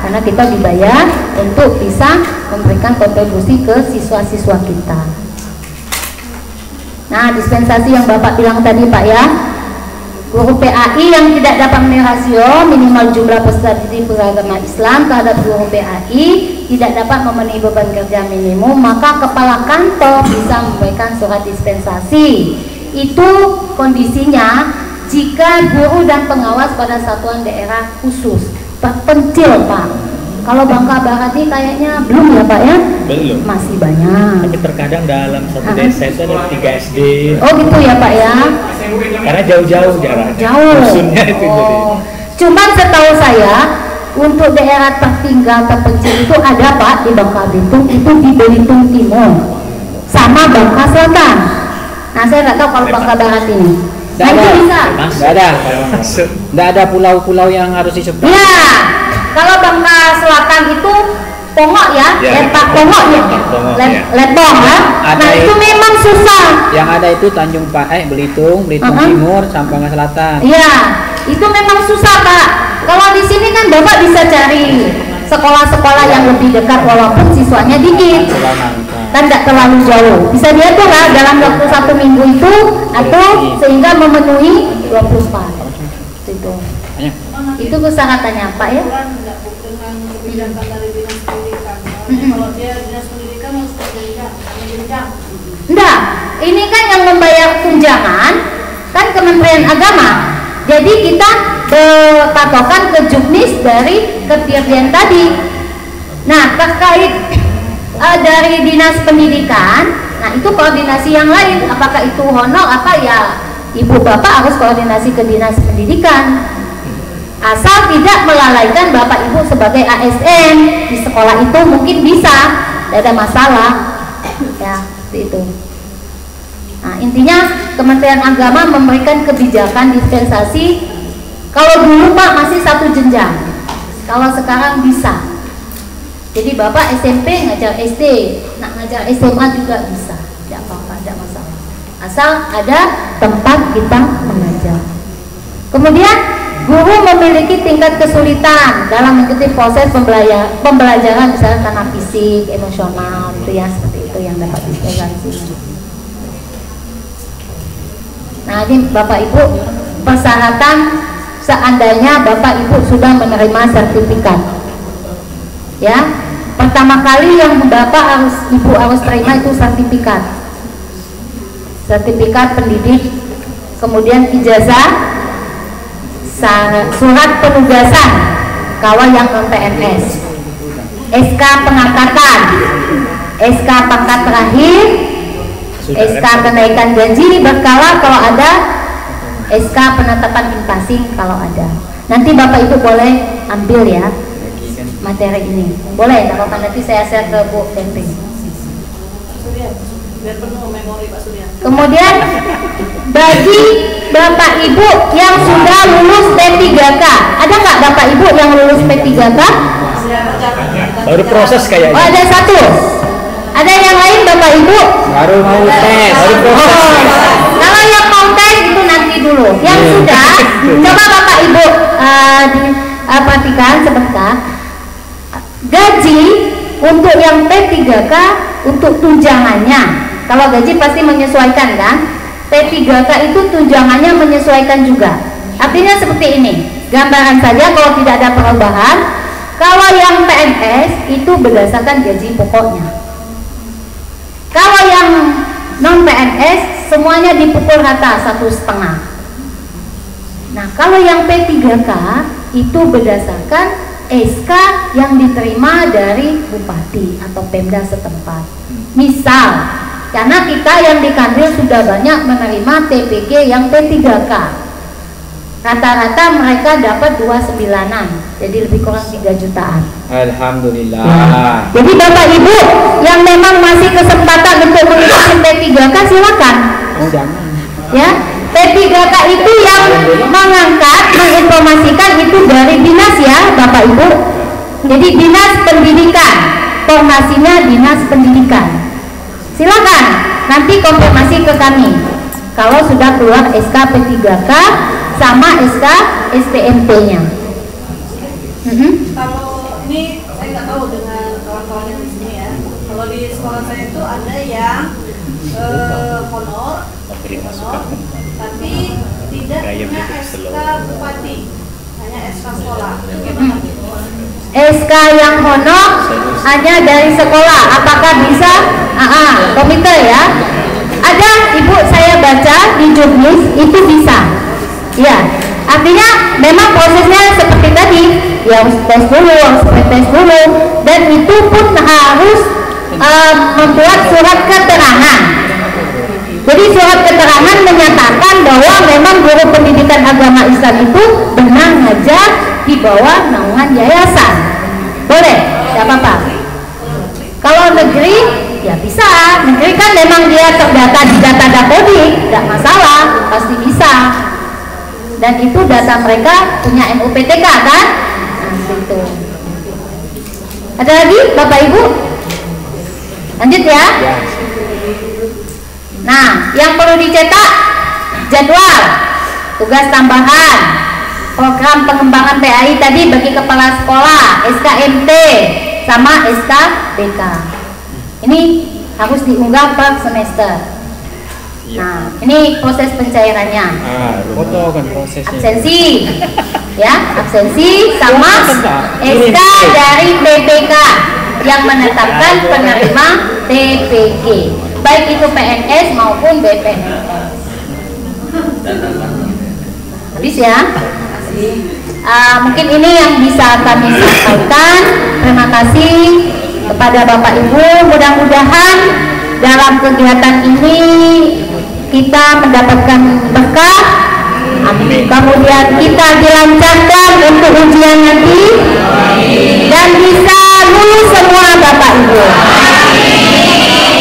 karena kita dibayar untuk bisa memberikan kontribusi ke siswa-siswa kita. Nah, dispensasi yang Bapak bilang tadi Pak ya, guru PAI yang tidak dapat memenuhi rasio minimal jumlah peserta didik beragama Islam terhadap guru PAI tidak dapat memenuhi beban kerja minimum, maka kepala kantor bisa memberikan surat dispensasi. Itu kondisinya jika guru dan pengawas pada satuan daerah khusus terpencil Pak. Kalau Bangka Barat ini kayaknya belum ya Pak ya? Belum. Masih banyak. Tapi terkadang dalam satu desa itu ada 3 SD. Oh gitu ya Pak ya? Karena jauh-jauh jaraknya. Jauh. Dusunnya itu jadi. Cuman setahu saya untuk daerah tertinggal terpencil itu ada Pak di Bangka Belitung, itu di Belitung Timur sama Bangka Selatan. Nah saya nggak tahu kalau Bangka Barat ini. Nah itu bisa. Nggak ada pulau-pulau yang harus disebut. Ya, kalau Bangka Selatan itu Pongok ya, Lepak Pongok ya, Lebong ya. Nah itu memang susah. Yang ada itu Tanjung Belitung Timur, sampai Bangka Selatan. Iya, itu memang susah Pak. Kalau di sini kan Bapak bisa cari sekolah-sekolah yang lebih dekat walaupun siswanya dikit. Kan tidak terlalu jauh, bisa diatur lah dalam waktu 1 minggu itu atau sehingga memenuhi 24 itu. Itu persyaratannya Pak ya. Enggak, ini kan yang membayar tunjangan kan Kementerian Agama, jadi kita berpatokan ke juknis dari Ketirdian tadi. Nah terkait dari dinas pendidikan, nah itu koordinasi yang lain, apakah itu honor apa ya ibu bapak harus koordinasi ke dinas pendidikan, asal tidak melalaikan bapak ibu sebagai ASN di sekolah itu mungkin bisa, tidak ada masalah ya seperti itu. Nah intinya Kementerian Agama memberikan kebijakan dispensasi. Kalau dulu Pak masih 1 jenjang, kalau sekarang bisa. Jadi Bapak SMP ngajar SD, nak ngajar SMA juga bisa, tidak apa-apa, tidak masalah. Asal ada tempat kita mengajar. Kemudian guru memiliki tingkat kesulitan dalam mengikuti proses pembelajaran misalnya karena fisik, emosional, itu ya seperti itu yang dapat dispensasi. Nah ini Bapak Ibu persyaratan seandainya Bapak Ibu sudah menerima sertifikat. Ya, pertama kali yang Bapak Ibu harus terima itu sertifikat pendidik, kemudian ijazah, surat penugasan kawan yang non PNS, SK pengangkatan, SK pangkat terakhir, SK kenaikan gaji berkala kalau ada, SK penetapan inflasi kalau ada. Nanti Bapak Ibu boleh ambil ya materi ini, boleh, tak apa-apa, nanti saya share ke Bu Fendri. Kemudian bagi Bapak Ibu yang sudah lulus P3K, ada nggak Bapak Ibu yang lulus P3K? Baru proses kayaknya. Oh ada 1. Ada yang lain Bapak Ibu? Baru mau tes. Baru proses. Kalau yang mau tes itu nanti dulu. Yang sudah, coba Bapak Ibu perhatikan sebentar. Gaji untuk yang P3K untuk tunjangannya, kalau gaji pasti menyesuaikan kan, P3K itu tunjangannya menyesuaikan juga. Artinya seperti ini, gambaran saja kalau tidak ada perubahan. Kalau yang PNS itu berdasarkan gaji pokoknya, kalau yang non PNS semuanya dipukul rata 1,5. Nah kalau yang P3K itu berdasarkan SK yang diterima dari bupati atau Pemda setempat. Misal karena kita yang di Kanwil sudah banyak menerima TPG yang P3K. Rata-rata mereka dapat 29-an, jadi lebih kurang 3 jutaan. Alhamdulillah. Jadi Bapak Ibu yang memang masih kesempatan untuk mengikuti P3K silakan. Oh, jangan. Ya, P3K itu yang mengangkat, menginformasikan itu dari dinas ya Bapak Ibu. Jadi dinas pendidikan, formasinya dinas pendidikan. Silakan nanti konfirmasi ke kami kalau sudah keluar SK P3K sama SK STMP-nya. Kalau ini saya nggak tahu dengan kawan-kawan yang di sini ya. Kalau di sekolah saya itu ada yang honor, tapi tidak punya SK bupati, hanya SK sekolah. Bagaimana? SK yang honor hanya dari sekolah, apakah bisa? Komite ya. Ada Ibu, saya baca di jurnis itu bisa. Ya, artinya memang prosesnya seperti tadi, ya harus tes dulu, harus tes dulu, dan itu pun harus membuat surat keterangan. Jadi surat keterangan menyatakan bahwa memang guru pendidikan agama Islam itu benar ngajar di bawah naungan yayasan. Boleh, tidak apa-apa. Kalau negeri, ya bisa. Negeri kan memang dia terdata di data Dapodik, tidak masalah, pasti bisa. Dan itu data mereka punya NUPTK kan? Gitu. Ada lagi Bapak Ibu? Lanjut ya. Nah, yang perlu dicetak jadwal, tugas tambahan, program pengembangan PAI tadi bagi kepala sekolah, SKMT sama SKBK. Ini harus diunggah per semester. Nah, ini proses pencairannya. Foto kan prosesnya. Absensi, ya, absensi sama SK dari PPK yang menetapkan penerima TPG, baik itu PNS maupun BPNS. Habis ya. Mungkin ini yang bisa kami sampaikan. Terima kasih kepada Bapak Ibu. Mudah-mudahan dalam kegiatan ini kita mendapatkan berkah. Amin. Kemudian kita dilancarkan untuk ujian nanti dan bisa lulus semua Bapak Ibu.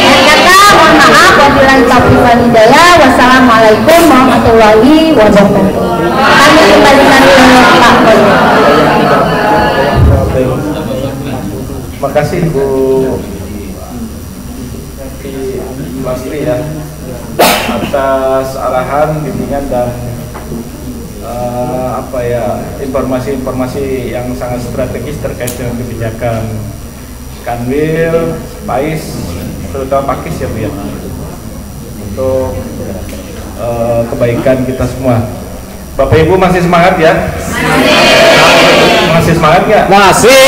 Dan kata mohon maaf wabillahi taufiq wal hidayah. Wassalamualaikum warahmatullahi wabarakatuh. Kami kembalikan ke Pak Boy. Terima kasih Bu Lastri ya atas arahan, bimbingan dan informasi-informasi yang sangat strategis terkait dengan kebijakan Kanwil, PAIS, terutama Pakis ya Bu ya, untuk kebaikan kita semua. Bapak Ibu masih semangat ya? Masih semangat nggak? Masih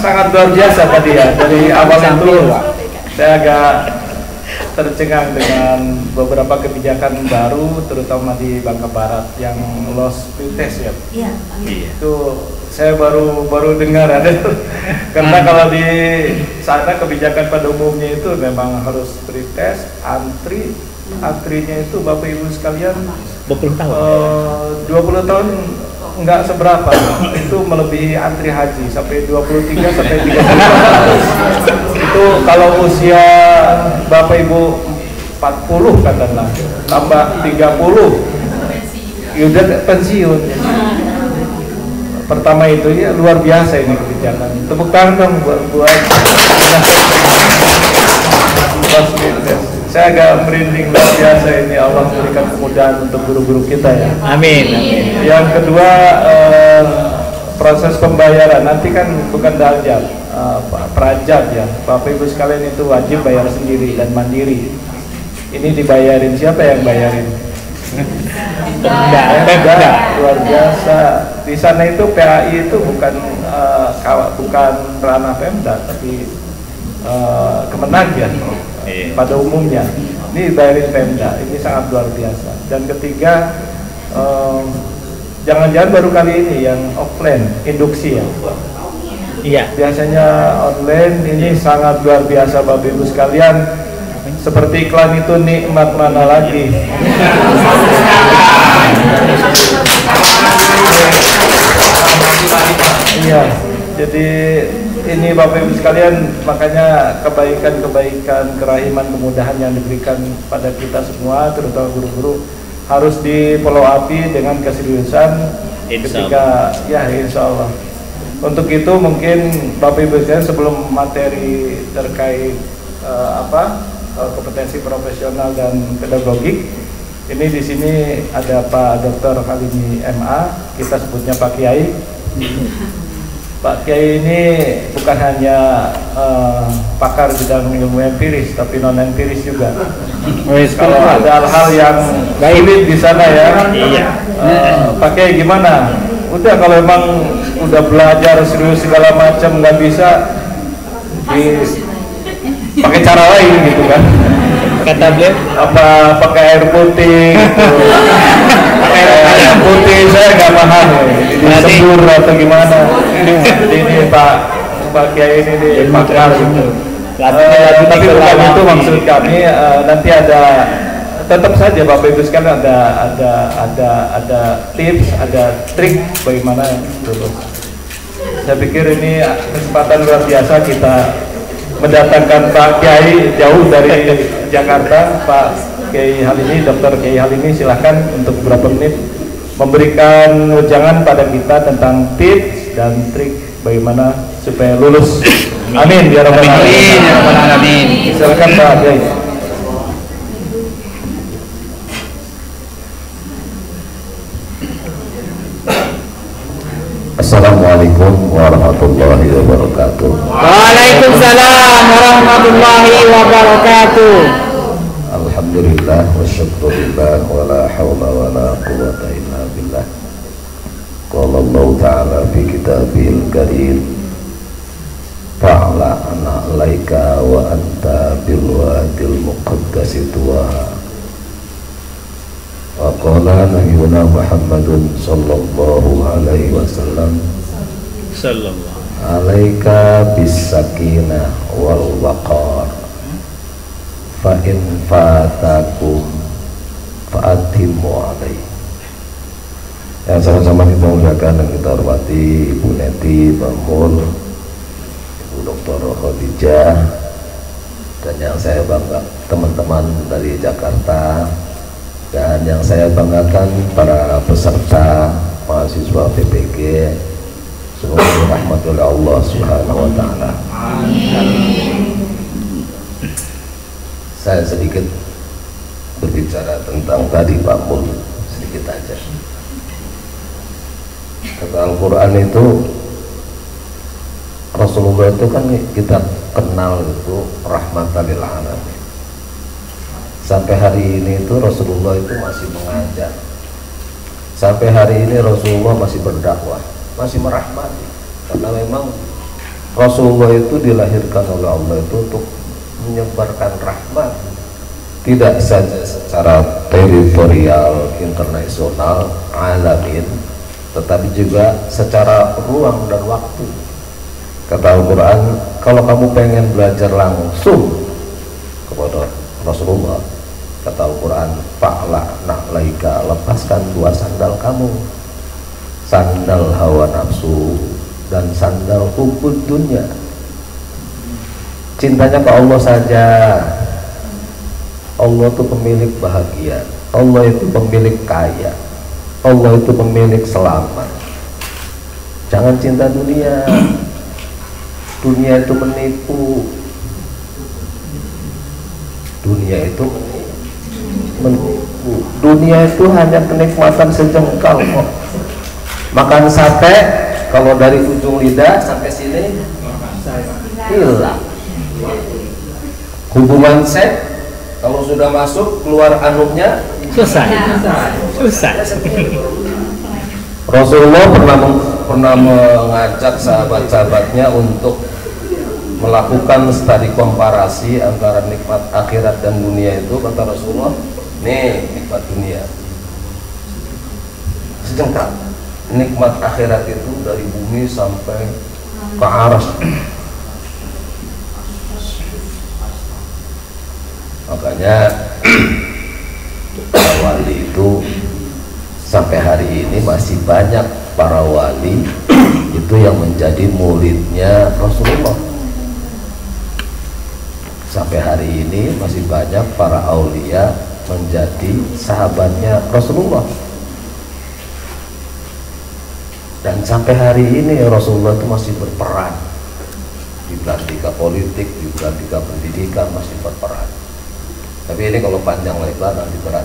sangat luar biasa tadi ya, dari awal itu saya agak tercengang dengan beberapa kebijakan baru, terutama di Bangka Barat yang loss pretest ya. Iya. Itu saya baru dengar ada, karena kalau di sana kebijakan pada umumnya itu memang harus pretest, antrinya itu Bapak Ibu sekalian 20 tahun. 20 tahun enggak seberapa, itu melebihi antri haji sampai 23 sampai 30. Itu kalau usia Bapak Ibu 40 katakanlah tambah 30 udah pensiun. Pertama itu ya luar biasa ini kebijakan. Tepuk tangan dong buat saya agak merinding, luar biasa ini. Allah memberikan kemudahan untuk guru-guru kita ya. Amin. Amin. Yang kedua, proses pembayaran nanti kan bukan darjat, prajat ya. Bapak Ibu sekalian itu wajib bayar sendiri dan mandiri. Ini dibayarin, siapa yang bayarin? Pemda. Luar biasa. Di sana itu PAI itu bukan ranah Pemda, tapi Kemenag ya. Pada umumnya ini bayarin Pemda, ini sangat luar biasa. Dan ketiga, jangan-jangan baru kali ini yang offline induksi ya. Iya. Biasanya online, ini sangat luar biasa Bapak Ibu sekalian. Seperti iklan itu, nikmat mana lagi. Iya, jadi ini Bapak Ibu sekalian, makanya kebaikan-kebaikan, kerahiman, kemudahan yang diberikan pada kita semua, terutama guru-guru, harus di follow up dengan keseriusan ketika ya insya Allah. Untuk itu mungkin Bapak Ibu sekalian, sebelum materi terkait kompetensi profesional dan pedagogik, ini di sini ada Pak Dr. Halimi MA, kita sebutnya Pak Kiai. Pak Kiai ini bukan hanya pakar bidang ilmu empiris, tapi non empiris juga. Kalau ada hal-hal yang sulit di sana ya, Pak Kiai gimana? Udah, kalau emang udah belajar serius segala macam nggak bisa, pakai cara lain gitu kan? Kata beliau apa pakai air putih gitu. Air putih saya nggak paham disembur atau gimana. Jadi ini Pak Kiai ini pakar gitu. Tapi bukan itu maksud kami. Nanti ada, tetap saja Bapak Ibu sekalian, ada tips, ada trik bagaimana lulus. Saya pikir ini kesempatan luar biasa kita mendatangkan Pak Kiai jauh dari Jakarta. Pak Kiai Halimi, Dr. Kiai Halimi, silahkan untuk beberapa menit memberikan wejangan pada kita tentang tips dan trik bagaimana supaya lulus. Amin ya rabbal alamin. Silakan Pak Kiai. Assalamualaikum warahmatullahi wabarakatuh. Waalaikumsalam warahmatullahi wabarakatuh. Alhamdulillah wa syukurillah wa la hawla wa la quwwata illa billah. Qala Allah ta'ala fi kitabihil karim, fa'la anna alaika wa anta bil wadil muqaddasi tuwa. Wa qala nabiyuna Muhammadun sallallahu alaihi wasallam, alaika bis sakinah wal waqar, fa in fatakum fa'atimu alaihi. Yang sama-sama kita muliakan dan kita hormati Ibu Neti, Pak Mul, Ibu Dr. Khadijah, dan yang saya bangga teman-teman dari Jakarta, dan yang saya banggakan para peserta mahasiswa PPG, semoga dirahmati oleh Allah Subhanahu wa taala. Saya sedikit berbicara tentang tadi Pak Mul, sedikit aja. Kata Al-Quran itu, Rasulullah itu kan kita kenal itu rahmatan lil alamin. Sampai hari ini itu Rasulullah itu masih mengajar. Sampai hari ini Rasulullah masih berdakwah, masih merahmati. Karena memang Rasulullah itu dilahirkan oleh Allah itu untuk menyebarkan rahmat, tidak saja secara teritorial internasional alamin, tetapi juga secara ruang dan waktu. Kata Al-Quran, kalau kamu pengen belajar langsung kepada Rasulullah, kata Al-Quran, fa'la na'laika, lepaskan dua sandal kamu, sandal hawa nafsu dan sandal hubud dunia. Cintanya ke Allah saja. Allah itu pemilik bahagia, Allah itu pemilik kaya, Allah itu pemilik selamat. Jangan cinta dunia. Dunia itu menipu. Dunia itu menipu. Dunia itu hanya kenikmatan sejengkal kok. Makan sate, kalau dari ujung lidah sampai sini hilang. Hubungan seks, kalau sudah masuk keluar anuknya selesai. Rasulullah pernah mengajak sahabat-sahabatnya untuk melakukan studi komparasi antara nikmat akhirat dan dunia itu. Kata Rasulullah, nih nikmat dunia sejengkal, nikmat akhirat itu dari bumi sampai ke aras. Makanya para wali itu sampai hari ini masih banyak para wali itu yang menjadi muridnya Rasulullah. Sampai hari ini masih banyak para aulia menjadi sahabatnya Rasulullah. Dan sampai hari ini Rasulullah itu masih berperan di belantika politik, di belantika pendidikan, masih berperan. Tapi ini kalau panjang lebar nanti berat.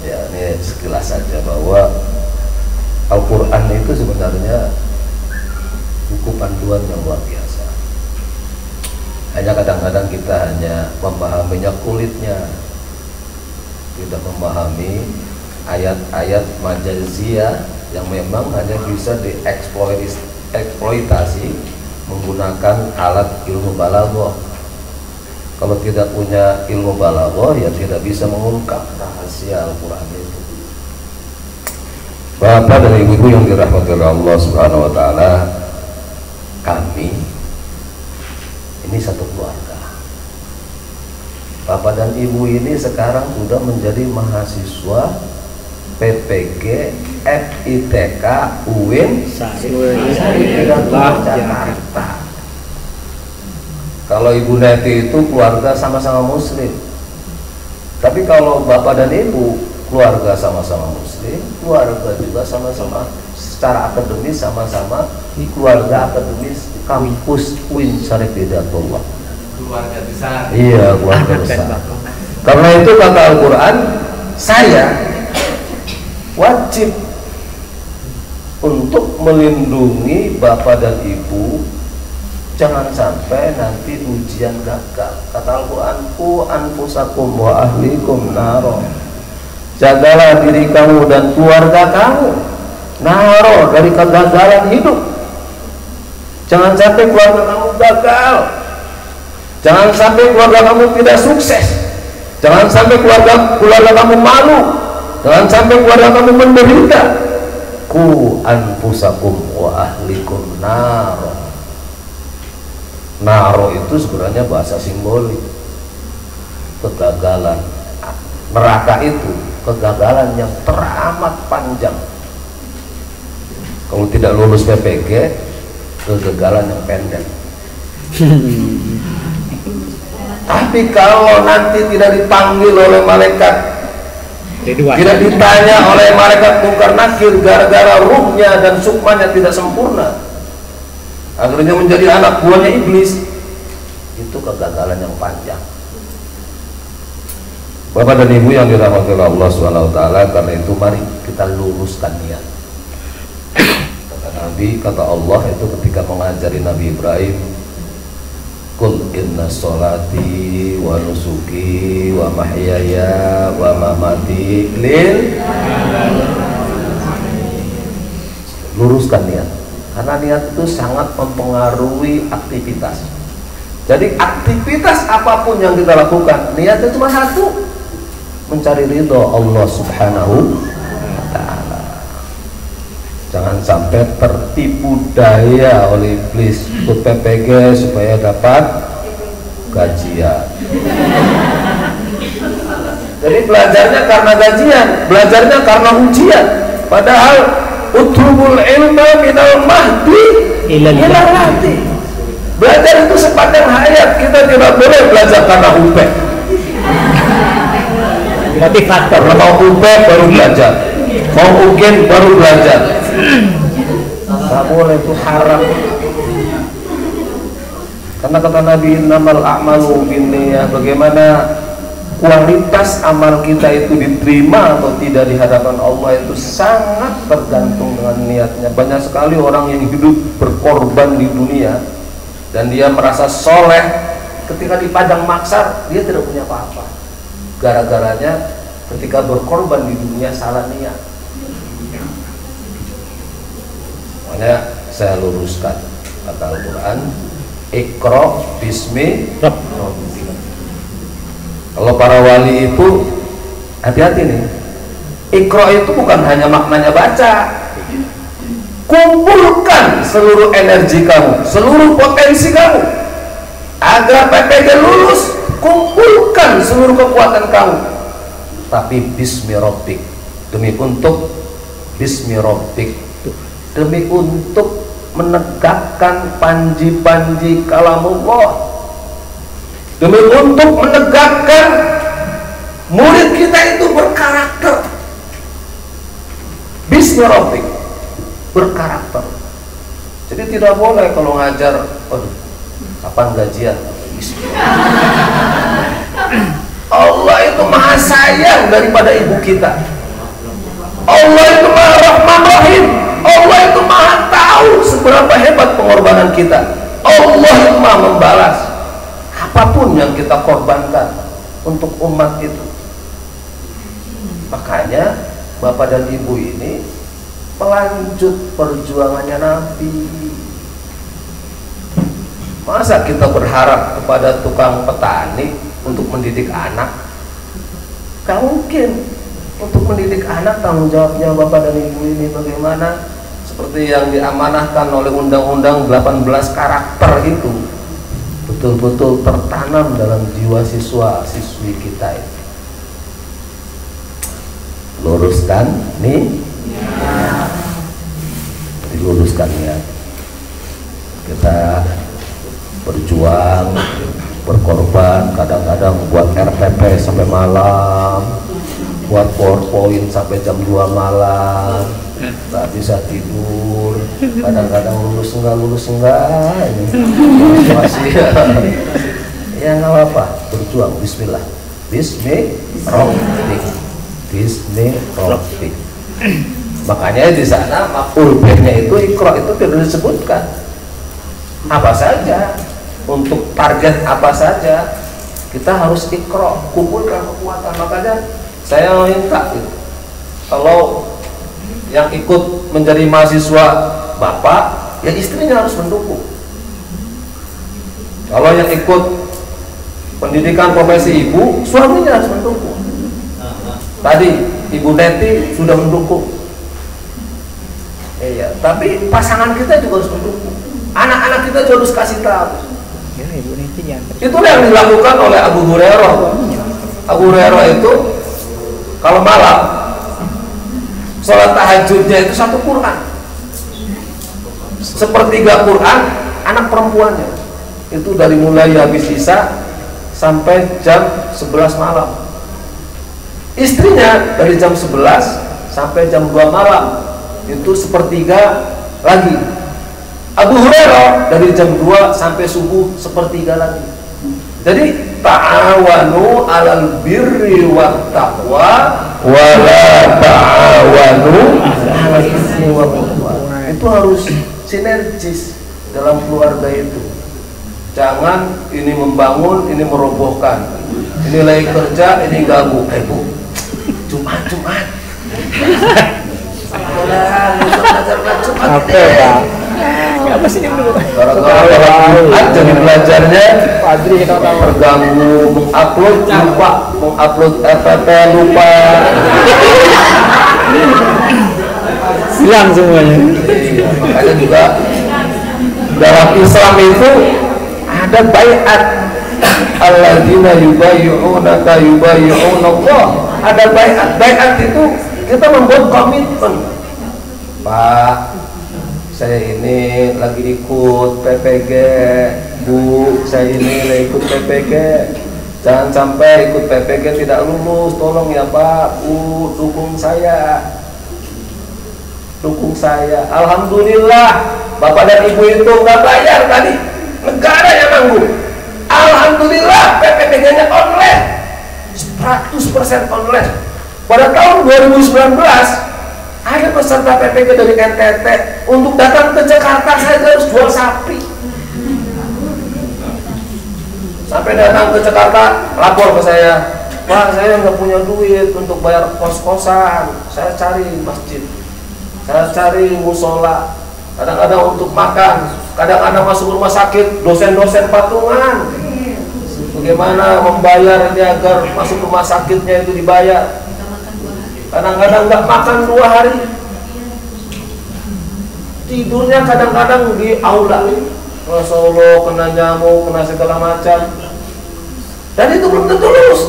Ya, ini sekilas saja bahwa Al-Quran itu sebenarnya buku panduan yang luar biasa. Hanya kadang-kadang kita hanya memahaminya kulitnya, tidak memahami ayat-ayat majaziyah yang memang hanya bisa dieksploitasi menggunakan alat ilmu balaghah. Kalau tidak punya ilmu balaghah ya tidak bisa mengungkap rahasia Al-Quran itu. Bapak dan ibu yang dirahmati oleh Allah Subhanahu wa taala, kami ini satu keluarga. Bapak dan ibu ini sekarang sudah menjadi mahasiswa PPG FITK UIN Jakarta. Kalau Ibu Neti itu keluarga sama-sama muslim. Tapi kalau bapak dan ibu keluarga sama-sama muslim, keluarga juga sama-sama secara akademis sama-sama keluarga akademis kampus UIN Syarif Hidayatullah. Keluarga besar. Iya, keluarga besar. Karena itu kata Al-Quran, saya wajib untuk melindungi bapak dan ibu, jangan sampai nanti ujian gagal. Kata Al-Quran, ku anfusakum wa ahlikum naro, jagalah diri kamu dan keluarga kamu naro dari kegagalan hidup. Jangan sampai keluarga kamu gagal, jangan sampai keluarga kamu tidak sukses, jangan sampai keluarga kamu malu, jangan sampai keluarga kamu menderita. Ku anfusakum wa ahlikum naro. Naro itu sebenarnya bahasa simbolik. Kegagalan neraka itu kegagalan yang teramat panjang. Kalau tidak lulus PPG, kegagalan yang pendek. Tapi kalau nanti tidak dipanggil oleh malaikat, tidak ditanya oleh malaikat Munkar Nakir gara-gara ruhnya dan sukmanya tidak sempurna, akhirnya menjadi anak buahnya iblis, itu kegagalan yang panjang. Bapak dan ibu yang dirahmati oleh Allah Subhanahu wa taala, karena itu mari kita luruskan niat. Kata Nabi, kata Allah itu ketika mengajari Nabi Ibrahim, Qul inna sholati wa nusuki wa mahyaya wa mamati lil. Luruskan niat, karena niat itu sangat mempengaruhi aktivitas. Jadi aktivitas apapun yang kita lakukan, niatnya cuma satu, mencari ridho Allah Subhanahu wa ta'ala. Jangan sampai tertipu daya oleh iblis ikut PPG supaya dapat gajian. Jadi belajarnya karena gajian, belajarnya karena ujian. Padahal utlubul ilma minal mahdi ilal lahdi. Belajar itu sepanjang hayat. Kita tidak boleh belajar karena UPEK. Motivator. Karena mau UPEK baru belajar, mau UGEN baru belajar. Tak boleh, itu haram. Karena kata Nabi, innamal a'malu binniyah. Bagaimana kualitas amal kita itu diterima atau tidak di hadapan Allah itu sangat tergantung dengan niatnya. Banyak sekali orang yang hidup berkorban di dunia dan dia merasa soleh, ketika di padang mahsyar dia tidak punya apa-apa. Gara-garanya ketika berkorban di dunia salah niat. Makanya saya luruskan kata Al-Quran, Iqra bismi rabbika. Kalau para wali itu hati-hati nih. Iqra itu bukan hanya maknanya baca, kumpulkan seluruh energi kamu, seluruh potensi kamu agar PPG lulus. Kumpulkan seluruh kekuatan kamu, tapi bismi rabbik, demi untuk bismi rabbik, demi untuk menegakkan panji-panji kalamullah, demi untuk menegakkan murid kita itu berkarakter. Bismi rabbik, berkarakter. Jadi tidak boleh kalau ngajar, aduh, kapan gajian? Allah itu maha sayang daripada ibu kita. Allah itu maha rahman rahim. Allah itu maha tahu seberapa hebat pengorbanan kita. Allah itu maha membalas apapun yang kita korbankan untuk umat itu. Makanya bapak dan ibu ini melanjut perjuangannya Nabi. Masa kita berharap kepada tukang petani untuk mendidik anak? Gak mungkin. Untuk mendidik anak, tanggung jawabnya bapak dan ibu ini bagaimana? Seperti yang diamanahkan oleh Undang-Undang 18 karakter itu, betul-betul tertanam dalam jiwa siswa-siswi kita ini. Luruskan nih, diluruskan ya. Kita berjuang, berkorban, kadang-kadang buat RPP sampai malam, buat PowerPoint sampai jam 2 malam, nggak bisa tidur, kadang-kadang lulus enggak ini masih ya nggak apa-apa, berjuang. Bismillah, Bismillahirrahmanirrahim. Makanya di sana maf'ul bihnya itu Iqra itu tidak disebutkan apa saja, untuk target apa saja kita harus Iqra, kumpulkan kekuatan. Makanya saya minta gitu, kalau yang ikut menjadi mahasiswa bapak, ya istrinya harus mendukung. Kalau yang ikut pendidikan profesi ibu, suaminya harus mendukung. Tadi Ibu Neti sudah mendukung, iya, tapi pasangan kita juga harus mendukung. Anak-anak kita juga harus kasih tahu. Ya, Ibu Neti jangan. Itulah yang dilakukan oleh Abu Hurairah. Abu Hurairah itu kalau malam sholat tahajudnya itu 1 Quran, 1/3 Quran anak perempuannya. Itu dari mulai habis isya sampai jam 11 malam. Istrinya dari jam 11 sampai jam 2 malam, itu 1/3 lagi. Abu Hurairah dari jam 2 sampai subuh 1/3 lagi. Jadi ta'awanu 'alal birri wat taqwa wa la ta'awanu 'alal itsmi wal 'udwan. Itu harus sinergis dalam keluarga itu. Jangan ini membangun, ini merobohkan. Ini lagi kerja, ini ganggu. Bu, Jumat. Apa Pak? Apa sih yang dulu? Gara-gara jadi belajarnya Padri kita tahu terganggu, mengupload FTP lupa. hilang semuanya. Makanya juga dalam Islam itu ada baiat, alladzina yubayyi'unaka yubayyi'unallah. Ada baiat. Baiat itu kita membuat komitmen. Pak, saya ini lagi ikut PPG. Bu, saya ini lagi ikut PPG. Jangan sampai ikut PPG tidak lulus. Tolong ya Pak, Bu, dukung saya. Dukung saya. Alhamdulillah, Bapak dan Ibu itu nggak bayar tadi. Negara yang nanggung. Alhamdulillah, PPG-nya online. 100% online. Pada tahun 2019 ada peserta PPG dari NTT untuk datang ke Jakarta saya harus jual sapi. Sampai datang ke Jakarta lapor ke saya, Pak, saya nggak punya duit untuk bayar kos-kosan. Saya cari masjid, saya cari musola, kadang-kadang untuk makan, kadang-kadang masuk rumah sakit, dosen-dosen patungan. Bagaimana membayar ini agar masuk rumah sakitnya itu dibayar? Kadang-kadang nggak makan 2 hari. tidurnya kadang-kadang di aula. Masya Allah, kena nyamuk, kena segala macam. Dan itu belum tentu lulus.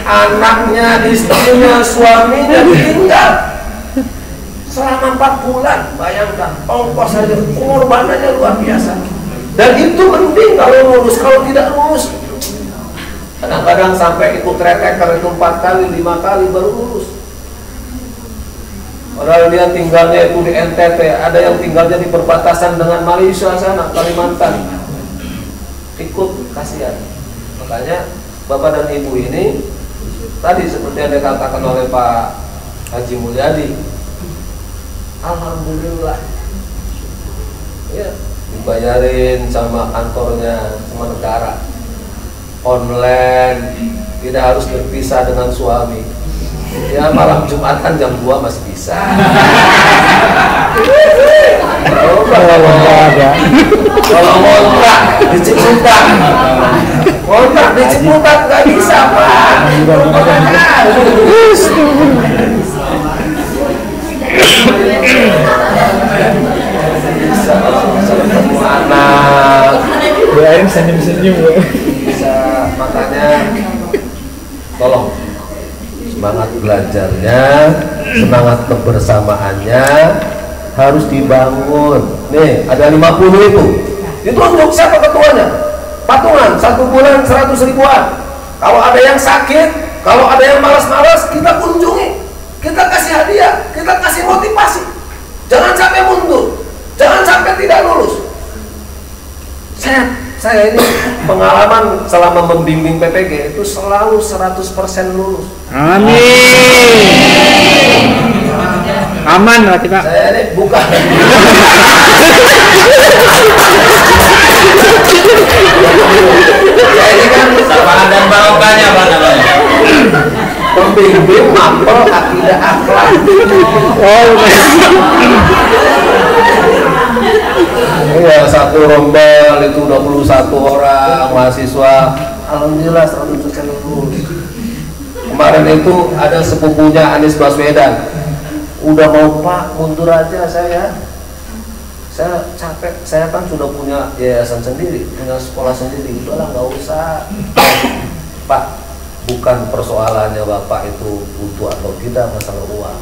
Anaknya, istrinya, suaminya ditinggal selama 4 bulan. Bayangkan, ongkos saja, pengorbanannya luar biasa. Dan itu mending kalau lulus. Kalau tidak lulus, kadang-kadang sampai ikut reteker itu 4 kali, 5 kali baru lulus. Padahal dia tinggalnya itu di NTT, ada yang tinggalnya di perbatasan dengan Malaysia sana, Kalimantan. Ikut, kasihan. Makanya Bapak dan Ibu ini tadi seperti yang dikatakan oleh Pak Haji Mulyadi, alhamdulillah ya, dibayarin sama kantornya, sama negara, online, tidak harus berpisah dengan suami. Ya malam Jumatan jam 2 masih bisa. Kalau ngontrak di Ciputat, ngontrak di Ciputat nggak bisa Pak. Bisa ketemu anak, doain senyum-senyum. Bisa, makanya tolong semangat belajarnya, semangat kebersamaannya harus dibangun. Nih, ada 50 itu. Ditunjuk siapa ketuanya? Patungan 1 bulan 100 ribuan. Kalau ada yang sakit, kalau ada yang malas-malas, kita kunjungi. Kita kasih hadiah, kita kasih motivasi. Jangan sampai mundur, jangan sampai tidak lulus. Saya ini pengalaman selama membimbing PPG itu selalu 100% lulus. Amin. Aman berarti Pak. Saya ini bukan. Ya ini kan Sapaan dan barokahnya apa namanya? pembimbing mapel akidah akhlak. Iya, satu rombel itu 21 orang mahasiswa, alhamdulillah 100% lulus. Kemarin itu ada sepupunya Anies Baswedan, udah mau Pak mundur aja saya capek, saya kan sudah punya yayasan sendiri, punya sekolah sendiri, udahlah nggak usah. Pak, bukan persoalannya Bapak itu butuh atau tidak masalah uang,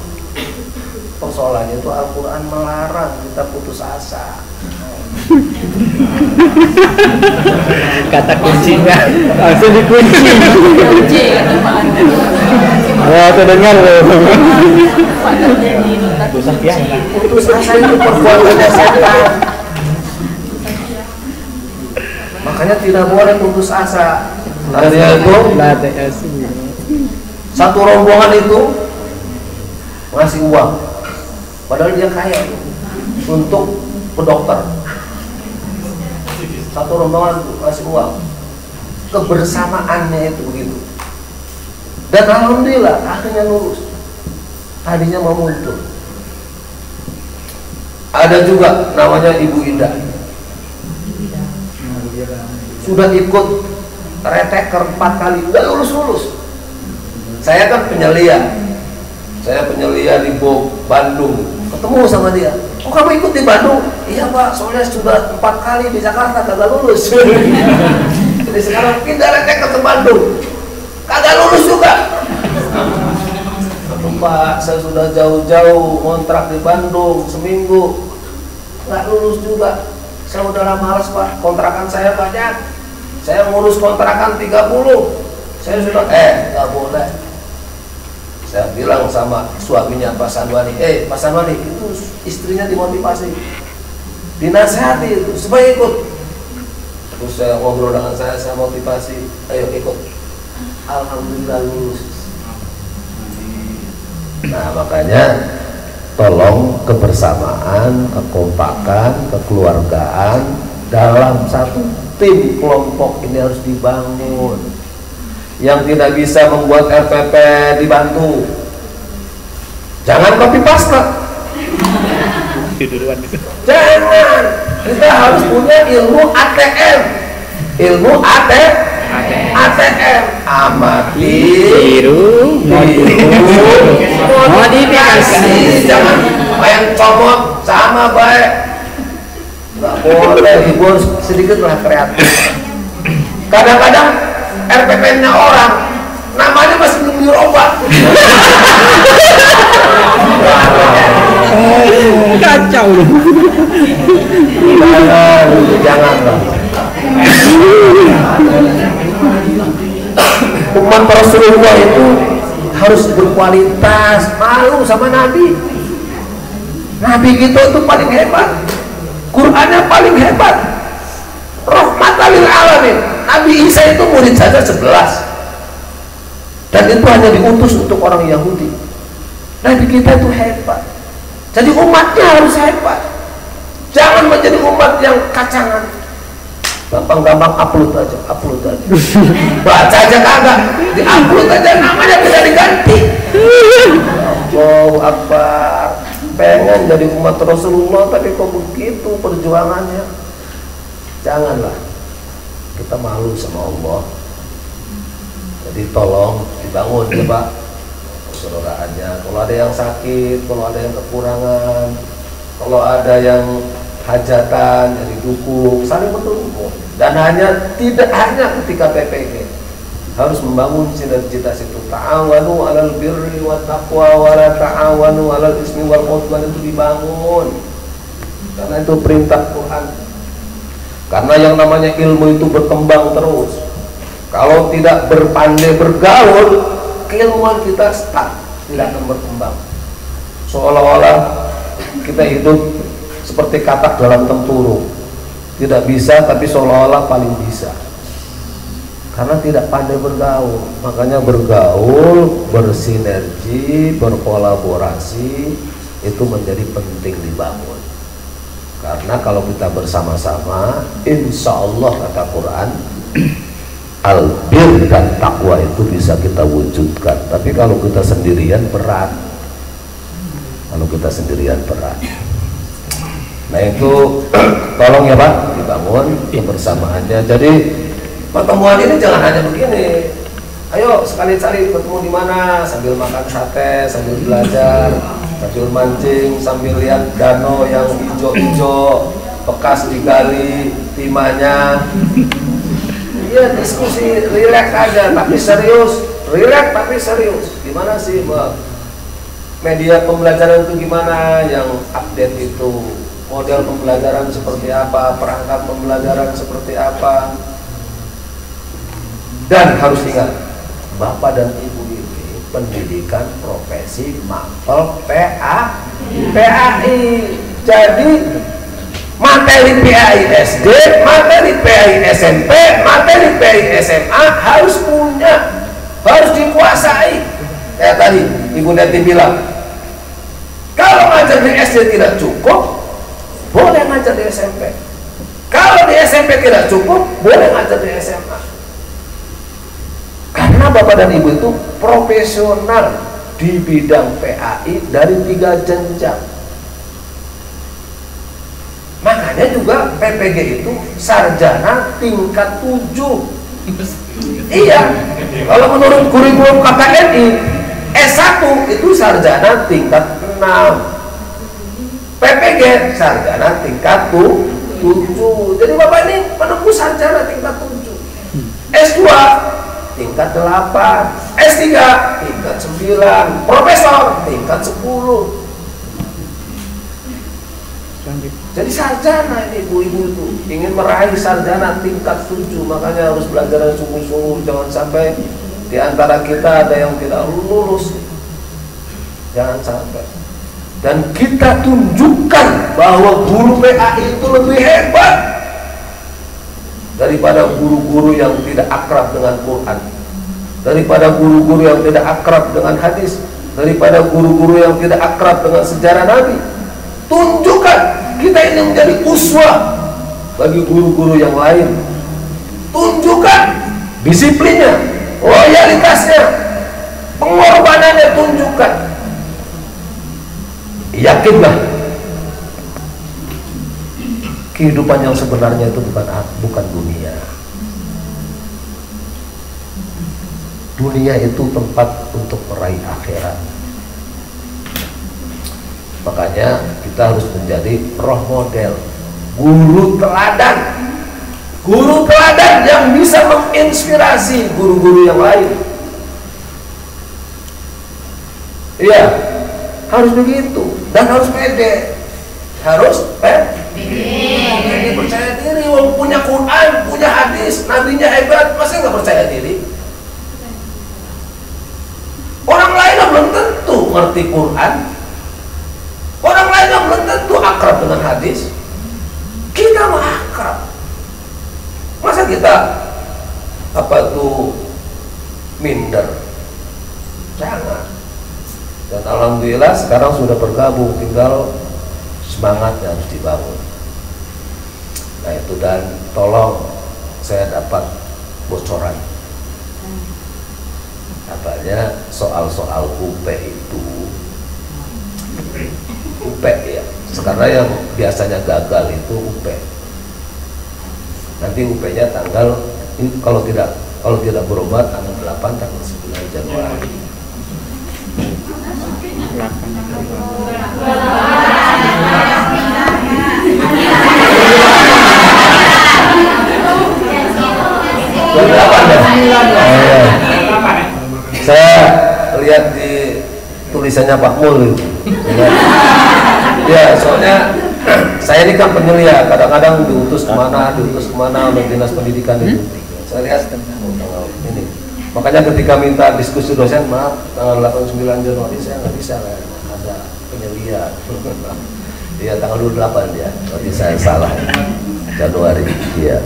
persoalannya itu Al-Quran melarang kita putus asa. Kata kuncinya langsung dikunci. Wah, terdengar loh. Putus asa itu perbuatannya setan. Makanya tidak boleh putus asa. Akhirnya itu satu rombongan itu ngasih uang, padahal dia kaya untuk ke dokter. Satu rombongan ngasih uang, kebersamaannya itu begitu. Dan alhamdulillah akhirnya lulus, tadinya mau mundur. Ada juga namanya Ibu Indah, sudah ikut reteker 4 kali, nggak lulus. Saya kan penyelia, di Bandung, ketemu sama dia. Oh kamu ikut di Bandung? Iya Pak, soalnya sudah 4 kali di Jakarta kagak lulus. Jadi sekarang pindah reteker ke Bandung, kagak lulus juga. Aduh Pak, saya sudah jauh-jauh kontrak di Bandung seminggu, nggak lulus juga. Saya udah malas Pak, kontrakan saya banyak, saya ngurus kontrakan 30. Saya sudah nggak boleh. Saya bilang sama suaminya Pak Sanwani, Pak Sanwani, itu istrinya dimotivasi, dinasehati itu supaya ikut. Terus saya ngobrol dengan saya motivasi, ayo ikut. Alhamdulillah lulus. Nah makanya tolong kebersamaan, kekompakan, kekeluargaan dalam satu tim kelompok ini harus dibangun. Yang tidak bisa membuat RPP dibantu, jangan copy paste. Jangan, kita harus punya ilmu ATM, ilmu ATM. ATM amati Tiru modifikasi. Jangan main comot sama baik. Nggak boleh, ibu harus sedikit lah kreatif. Kadang-kadang RPP-nya orang namanya masih belum dirubah. Kacau loh. Janganlah. Umat Rasulullah itu harus berkualitas, malu sama Nabi. Nabi kita itu paling hebat, Qurannya paling hebat, rahmatan lil alamin. Nabi Isa itu murid saja 11, dan itu hanya diutus untuk orang Yahudi. Nabi kita itu hebat, jadi umatnya harus hebat. Jangan menjadi umat yang kacangan, gampang-gampang upload aja. Baca aja kagak, di-upload aja, namanya bisa diganti. Allahu Akbar. Pengen jadi umat Rasulullah tapi kok begitu perjuangannya. Janganlah, kita malu sama Allah. Jadi tolong dibangun ya Pak persaudaraannya. Kalau ada yang sakit, kalau ada yang kekurangan, kalau ada yang hajatan, yang didukung, saling mendukung. Dan tidak hanya ketika PPG, harus membangun sinergitas itu. Ta'awanu 'alal birri wat taqwa wa la ta'awanu 'alal ismi wal udwan, itu dibangun. Karena itu perintah Quran. Karena yang namanya ilmu itu berkembang terus. Kalau tidak berpandai bergaul, keilmuan kita stuck, tidak akan berkembang. Seolah-olah kita hidup seperti katak dalam tempurung, tidak bisa tapi seolah-olah paling bisa, karena tidak pandai bergaul. Makanya bergaul, bersinergi, berkolaborasi itu menjadi penting dibangun. Karena kalau kita bersama-sama, insya Allah kata Quran, albir dan takwa itu bisa kita wujudkan. Tapi kalau kita sendirian berat. Nah itu tolong ya Pak, dibangun kebersamaannya. Jadi pertemuan ini jangan hanya begini. Ayo sekali-kali ketemu di mana, sambil makan sate, sambil belajar, sambil mancing, sambil lihat danau yang hijau-hijau bekas digali timahnya. Iya, diskusi rileks aja tapi serius, Gimana sih media pembelajaran itu, gimana yang update itu, model pembelajaran seperti apa, perangkat pembelajaran seperti apa. Dan harus ingat, Bapak dan Ibu ini pendidikan profesi mapel PAI. Jadi materi PAI SD, materi PAI SMP, materi PAI SMA harus punya, harus dikuasai. Kayak tadi Ibu Neti bilang, kalau ngajar di SD tidak cukup, boleh ngajar di SMP. Kalau di SMP tidak cukup, boleh ngajar di SMA. Karena Bapak dan Ibu itu profesional di bidang PAI dari 3 jenjang. Makanya juga PPG itu sarjana tingkat 7. Iya, kalau menurut kurikulum KKNI S1 itu sarjana tingkat 6, PPG sarjana tingkat 7. Jadi Bapak ini menempuh sarjana tingkat 7, S2 tingkat 8, S3 tingkat 9, profesor tingkat 10. Jadi sarjana ini ibu-ibu itu ingin meraih sarjana tingkat 7, makanya harus belajar sungguh-sungguh. Jangan sampai di antara kita ada yang tidak lulus, jangan sampai. Dan kita tunjukkan bahwa guru PAI itu lebih hebat daripada guru-guru yang tidak akrab dengan Quran, daripada guru-guru yang tidak akrab dengan hadis, daripada guru-guru yang tidak akrab dengan sejarah Nabi. Tunjukkan kita ini menjadi uswah bagi guru-guru yang lain. Tunjukkan disiplinnya, loyalitasnya, pengorbanannya, tunjukkan. Yakinlah, kehidupan yang sebenarnya itu bukan dunia. Dunia itu tempat untuk meraih akhirat. Makanya kita harus menjadi role model, guru teladan yang bisa menginspirasi guru-guru yang lain. Iya, harus begitu, dan harus pede, percaya diri. Wong punya Quran, punya hadis, nabinya hebat, masa nggak percaya diri? Orang lain belum tentu ngerti Quran, orang lain belum tentu akrab dengan hadis. Kita mah akrab. Masa kita minder? Jangan. Dan alhamdulillah sekarang sudah bergabung, tinggal semangatnya harus dibangun. Nah itu, dan tolong saya dapat bocoran. Katanya soal-soal UP itu UP ya. Sekarang yang biasanya gagal itu UP. Nanti UP-nya tanggal ini kalau tidak berubah tanggal 8 tanggal 9 Januari. Saya lihat di tulisannya Pak Mul itu. Ya, soalnya saya ini kan penyelia, kadang-kadang diutus kemana oleh dinas pendidikan itu. Saya lihat ini. Makanya ketika minta diskusi dosen, maaf, tanggal 8-9 Januari saya nggak bisa, ada penyelia. Iya, tanggal 28 ya, berarti saya salah. Januari, iya.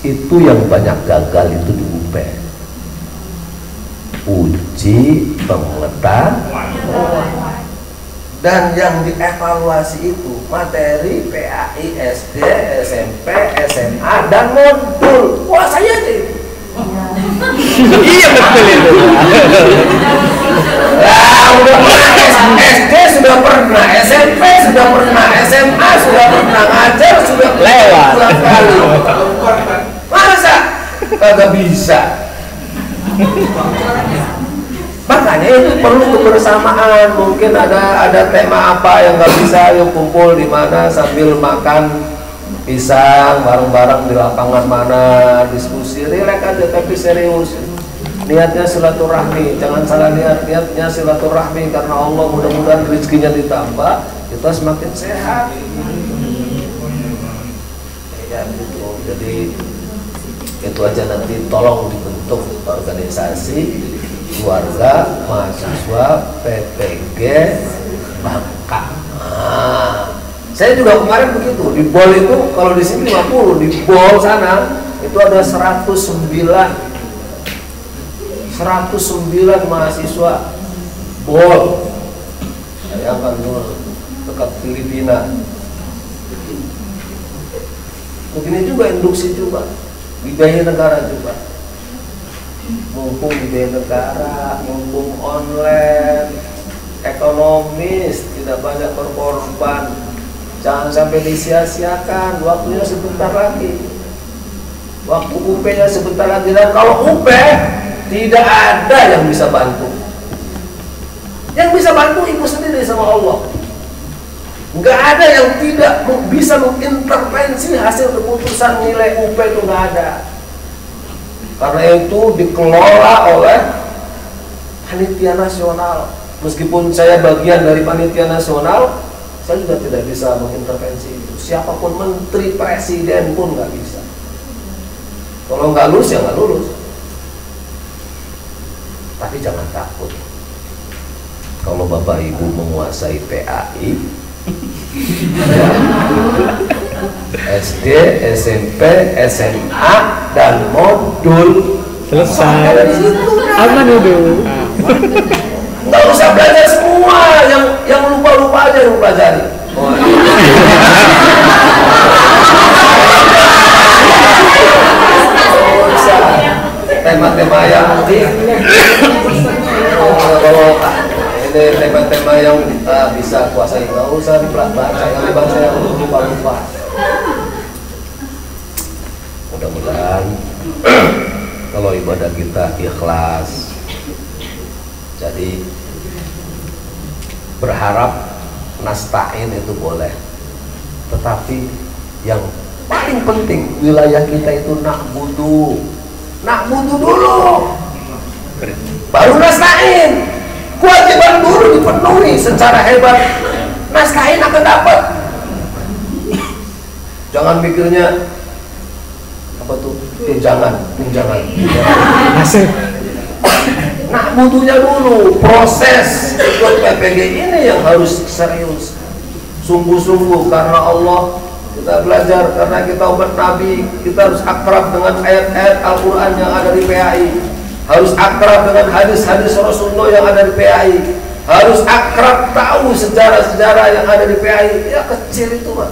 Itu yang banyak gagal itu di UP. Uji pengetahuan. Dan yang dievaluasi itu materi PAI, SD, SMP, SMA, dan modul. Wah, saya itu. Iya betul itu. Udah pernah SD, sudah pernah SMP, sudah pernah SMA, sudah pernah ngajar, sudah lewat. Masa kagak bisa? Makanya itu perlu kebersamaan. Mungkin ada tema apa yang nggak bisa, yuk kumpul di mana sambil makan pisang bareng-bareng di lapangan mana, diskusi rileks aja tapi serius. Niatnya silaturahmi, jangan salah niatnya silaturahmi karena Allah, mudah-mudahan rezekinya ditambah, kita semakin sehat. Ya gitu. Jadi itu aja, nanti tolong dibentuk organisasi keluarga mahasiswa PPG Bangka. Saya juga kemarin begitu, di BOL itu kalau di sini 50, di BOL sana itu ada 109 mahasiswa BOL. Bayangkan dulu, dekat Filipina. Begini juga induksi juga, biaya negara juga. Mumpung biaya negara, mumpung online, ekonomis, tidak banyak berkorban. Jangan sampai disia-siakan, waktunya sebentar lagi. Waktu UP-nya sebentar lagi, dan kalau UP tidak ada yang bisa bantu. Yang bisa bantu ibu sendiri sama Allah. Nggak ada yang tidak bisa mengintervensi hasil keputusan nilai UP, itu nggak ada. Karena itu dikelola oleh panitia nasional. Meskipun saya bagian dari panitia nasional, saya juga tidak bisa mengintervensi itu. Siapapun menteri, presiden pun nggak bisa. Kalau nggak lulus ya nggak lulus. Tapi jangan takut. Kalau Bapak Ibu menguasai PAI, ya, SD, SMP, SMA, dan modul, selesai. Aman itu. nggak usah belajar semua, yang lupa-lupa aja yang pelajari. Tema-tema yang kalau ini tema-tema yang bisa kuasai, nggak usah dibaca yang lupa-lupa. Mudah-mudahan kalau ibadah kita ikhlas. Jadi berharap nasta'in itu boleh, tetapi yang paling penting wilayah kita itu na'budu dulu, baru nasta'in. Kewajiban dulu dipenuhi secara hebat, nasta'in akan dapat. Jangan mikirnya apa tuh, tunjangan. Na'budunya dulu, proses ikut PPG ini yang harus serius, sungguh-sungguh karena Allah. Kita belajar karena kita umat Nabi, kita harus akrab dengan ayat-ayat Al-Quran yang ada di PAI, harus akrab dengan hadis-hadis Rasulullah yang ada di PAI, harus akrab tahu sejarah-sejarah yang ada di PAI. Ya kecil itu Pak.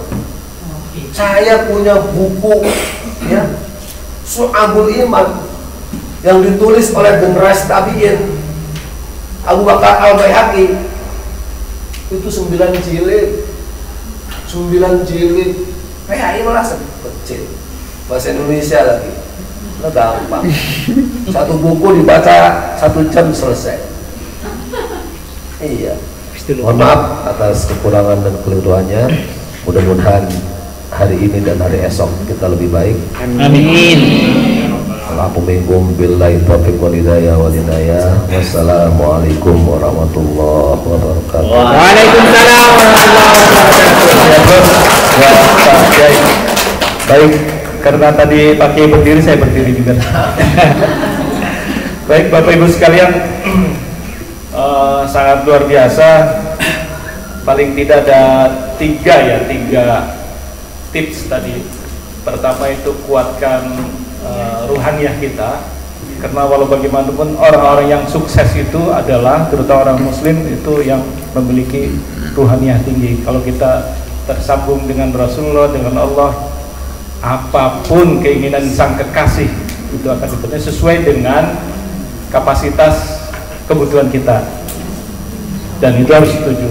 Saya punya buku ya, Su'abul Iman yang ditulis oleh generasi tabi'in Abu Bakar Al-Baihaqi, itu 9 jilid. PAI malah kecil, bahasa Indonesia lagi, nah gampang. Satu buku dibaca 1 jam selesai. Iya. Mohon maaf atas kekurangan dan keliruannya. Mudah-mudahan hari ini dan hari esok kita lebih baik. Amin. Assalamualaikum billahi taufiq wal hidayah wal inayah. Wassalamualaikum warahmatullahi wabarakatuh. Waalaikumsalam warahmatullahi wabarakatuh. Baik, karena tadi pakai berdiri, saya berdiri juga. Baik Bapak Ibu sekalian, sangat luar biasa. Paling tidak ada 3 tips tadi. Pertama itu kuatkan ruhaniyah kita, karena walau bagaimanapun orang-orang yang sukses itu adalah terutama orang muslim itu yang memiliki ruhaniyah tinggi. Kalau kita tersambung dengan Rasulullah, dengan Allah, apapun keinginan sang kekasih itu akan dipenuhi sesuai dengan kapasitas kebutuhan kita, dan itu harus setuju.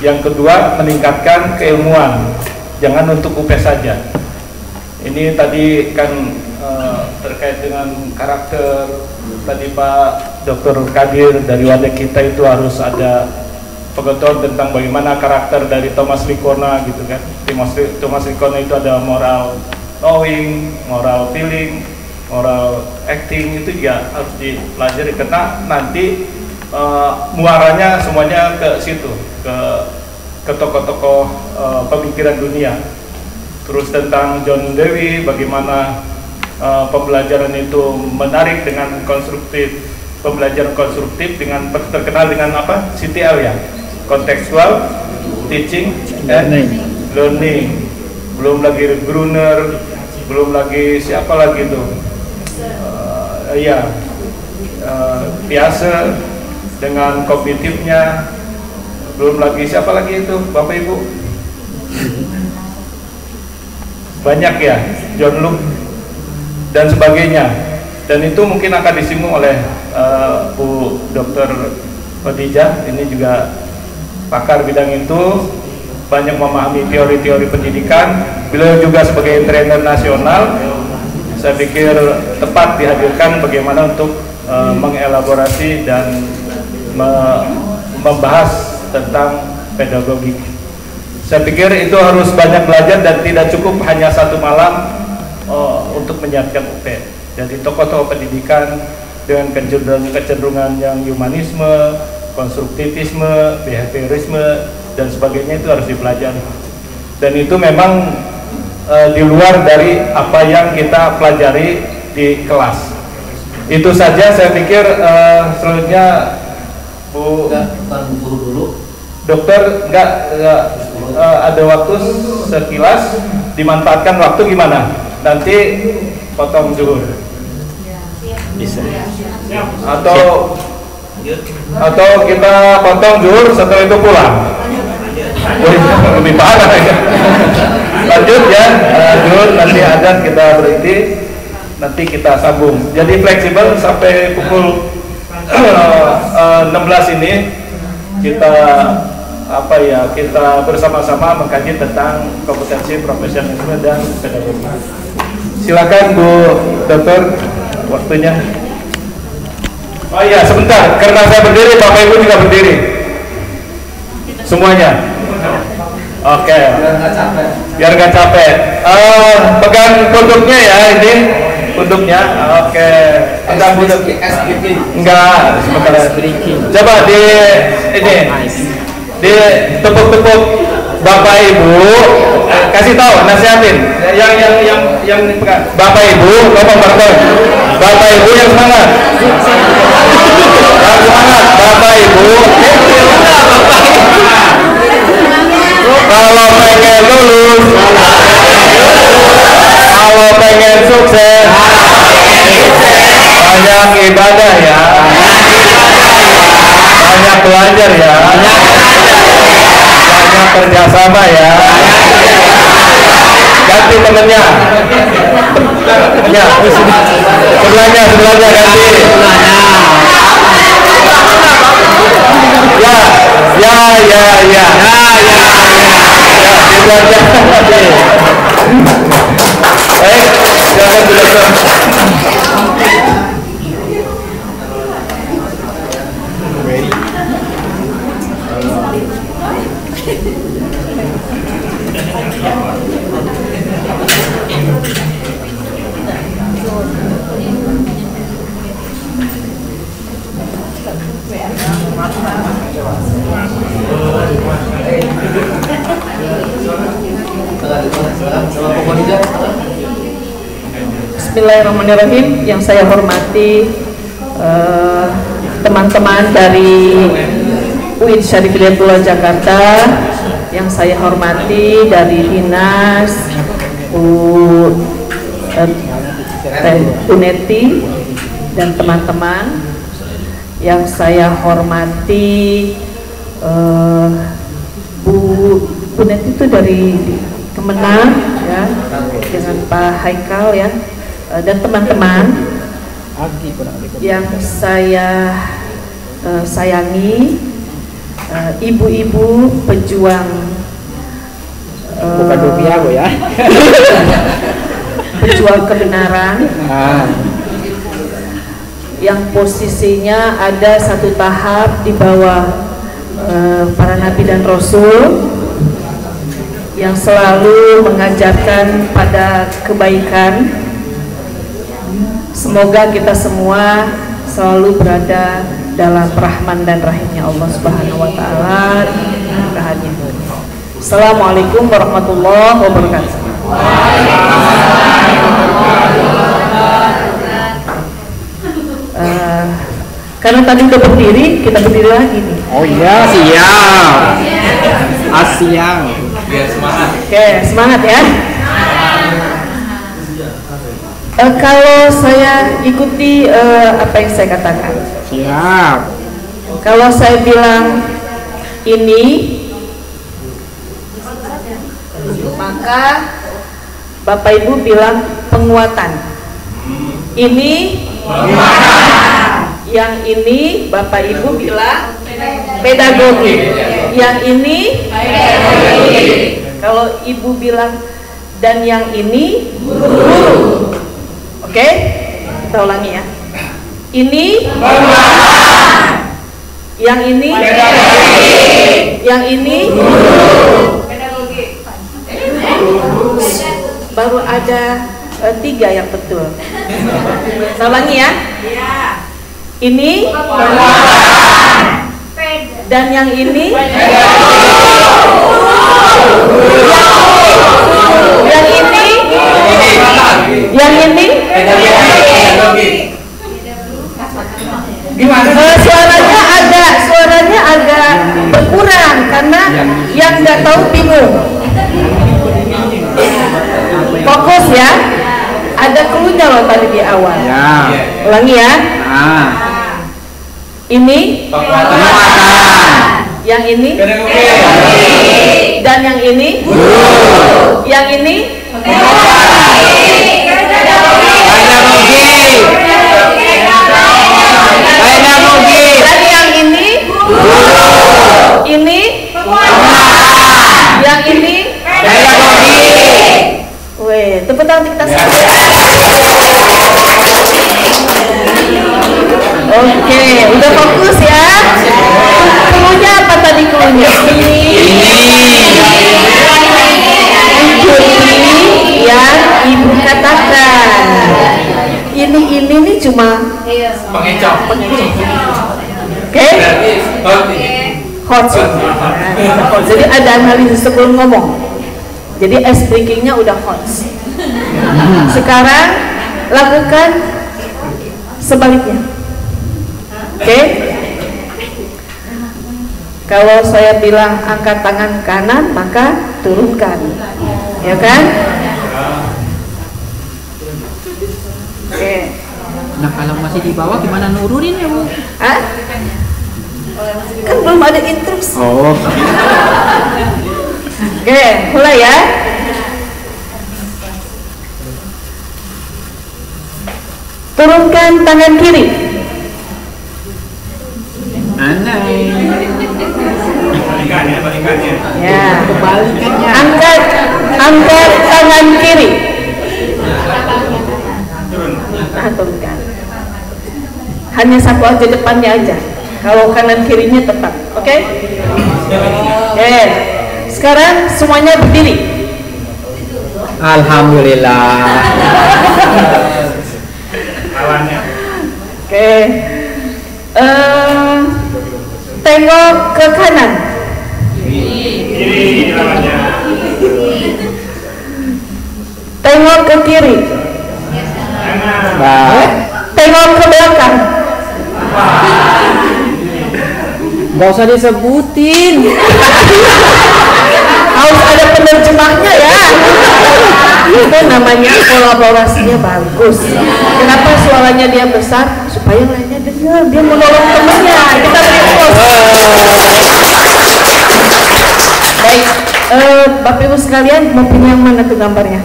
Yang kedua, meningkatkan keilmuan, jangan untuk UP saja. Ini tadi kan terkait dengan karakter, tadi Pak Dr. Kadir dari wadah kita itu harus ada pengetahuan tentang bagaimana karakter dari Thomas Likona gitu kan. Thomas Likona itu ada moral knowing, moral feeling, moral acting, itu juga harus dipelajari karena nanti muaranya semuanya ke situ, ke tokoh-tokoh pemikiran dunia. Terus tentang John Dewey, bagaimana pembelajaran itu menarik dengan konstruktif, pembelajaran konstruktif dengan terkenal dengan apa? CTL ya, contextual teaching and learning. Belum lagi Gruner, belum lagi siapa lagi tuh? Biasa dengan kognitifnya, belum lagi siapa lagi itu Bapak Ibu? Banyak ya, John Luke dan sebagainya, dan itu mungkin akan disinggung oleh Bu Dr. Khadijah. Ini juga pakar bidang itu, banyak memahami teori-teori pendidikan. Beliau juga sebagai trainer nasional, saya pikir tepat dihadirkan bagaimana untuk mengelaborasi dan membahas tentang pedagogik. Saya pikir itu harus banyak belajar dan tidak cukup hanya 1 malam untuk menyiapkan UP. Jadi tokoh-tokoh pendidikan dengan kecenderungan yang humanisme, konstruktivisme, behaviorisme dan sebagainya itu harus dipelajari. Dan itu memang di luar dari apa yang kita pelajari di kelas. Itu saja saya pikir. Selanjutnya Bu guru dulu. Dokter enggak ada waktu sekilas, dimanfaatkan waktu gimana? Nanti potong zuhur. Bisa. Atau kita potong zuhur setelah itu pulang. Lebih parah ya. Lanjut ya, zuhur nanti adzan kita berhenti, nanti kita sambung. Jadi fleksibel sampai pukul 16 ini kita kita bersama-sama mengkaji tentang kompetensi profesionalisme dan pedagogi. Silakan Bu Dokter waktunya. Oh iya, sebentar, karena saya berdiri, Bapak Ibu juga berdiri. Semuanya. Oke. Biar nggak capek. Pegang punduknya ya ini, punduknya. Oke. Pegang punduk. Enggak, sebentar. Coba di ini, di tepuk-tepuk Bapak Ibu, kasih tahu, nasihatin. Yang pegang. Bapak Ibu, Bapak Ibu yang semangat. Yang semangat, Bapak Ibu. Kalau pengen lulus, kalau pengen sukses, banyak ibadah ya, banyak belajar ya, banyak kerjasama ya. Ganti temennya, sebelahnya ganti. Ya. Baik, silakan direktur. Bismillahirrahmanirrahim. Yang saya hormati teman-teman dari UIN Syarif Hidayatullah Jakarta, yang saya hormati dari Dinas UNETI dan teman-teman, yang saya hormati Bu UNETI itu dari Kemenang ya, dengan Pak Haikal ya, dan teman-teman yang saya sayangi, ibu-ibu pejuang ya. Pejuang kebenaran yang posisinya ada satu tahap di bawah para nabi dan rasul, yang selalu mengajarkan pada kebaikan. Semoga kita semua selalu berada dalam rahman dan rahimnya Allah Subhanahu wa Ta'ala. Assalamualaikum warahmatullahi wabarakatuh. Karena tadi udah berdiri, kita berdiri lagi nih. Oh iya, siap. Siap. Biar semangat. Oke, semangat ya. Kalau saya ikuti apa yang saya katakan. Siap. Kalau saya bilang ini, maka Bapak Ibu bilang penguatan. Ini yang ini Bapak Ibu bilang pedagogi. Yang ini pedagogi. Kalau Ibu bilang dan yang ini guru. Oke? Kita ulangi ya. Ini yang ini pedagogi. Yang ini guru. Pedagogi. Baru ada 3 yang betul. Saya ulangi ya. Ini dan yang ini yang ini suaranya agak berkurang karena yang nggak tahu bingung. Fokus ya, ada cluenya loh tadi di awal. Ulangi ya. Ini yang ini dan yang ini yang ini dan yang ini yang ini. Weh, tepuk tangan kita semua. Oke, udah fokus ya. Klunya apa tadi klunya? Ikuti yang ibu katakan. Ini nih cuma Pengecoh. oke? Hot. Jadi ada analisis sebelum ngomong. Jadi ice breakingnya udah hot. Sekarang lakukan sebaliknya. Oke? Kalau saya bilang angkat tangan kanan, maka turunkan. Ya kan? Oke. Nah kalau masih di bawah gimana nurunin ya Bu? Hah? Kan belum ada instruksi. Oh. Oke, mulai ya. Turunkan tangan kiri. Anai. Ya. Kebalikannya. Angkat tangan kiri. Nah, turunkan. Hanya satu aja, depannya aja. Kalau kanan kirinya tepat, oke? Oke. Sekarang semuanya berdiri. Alhamdulillah. Oke. Tengok ke kanan. Tengok ke kiri. Tengok ke belakang. Gak usah disebutin. Harus ada penerjemahnya ya. Itu namanya kolaborasinya bagus. Kenapa suaranya dia besar? Supaya lainnya dengar. Dia menolong temannya. Kita beri pos. Baik, Bapak Ibu sekalian mau pilih yang mana tuh gambarnya?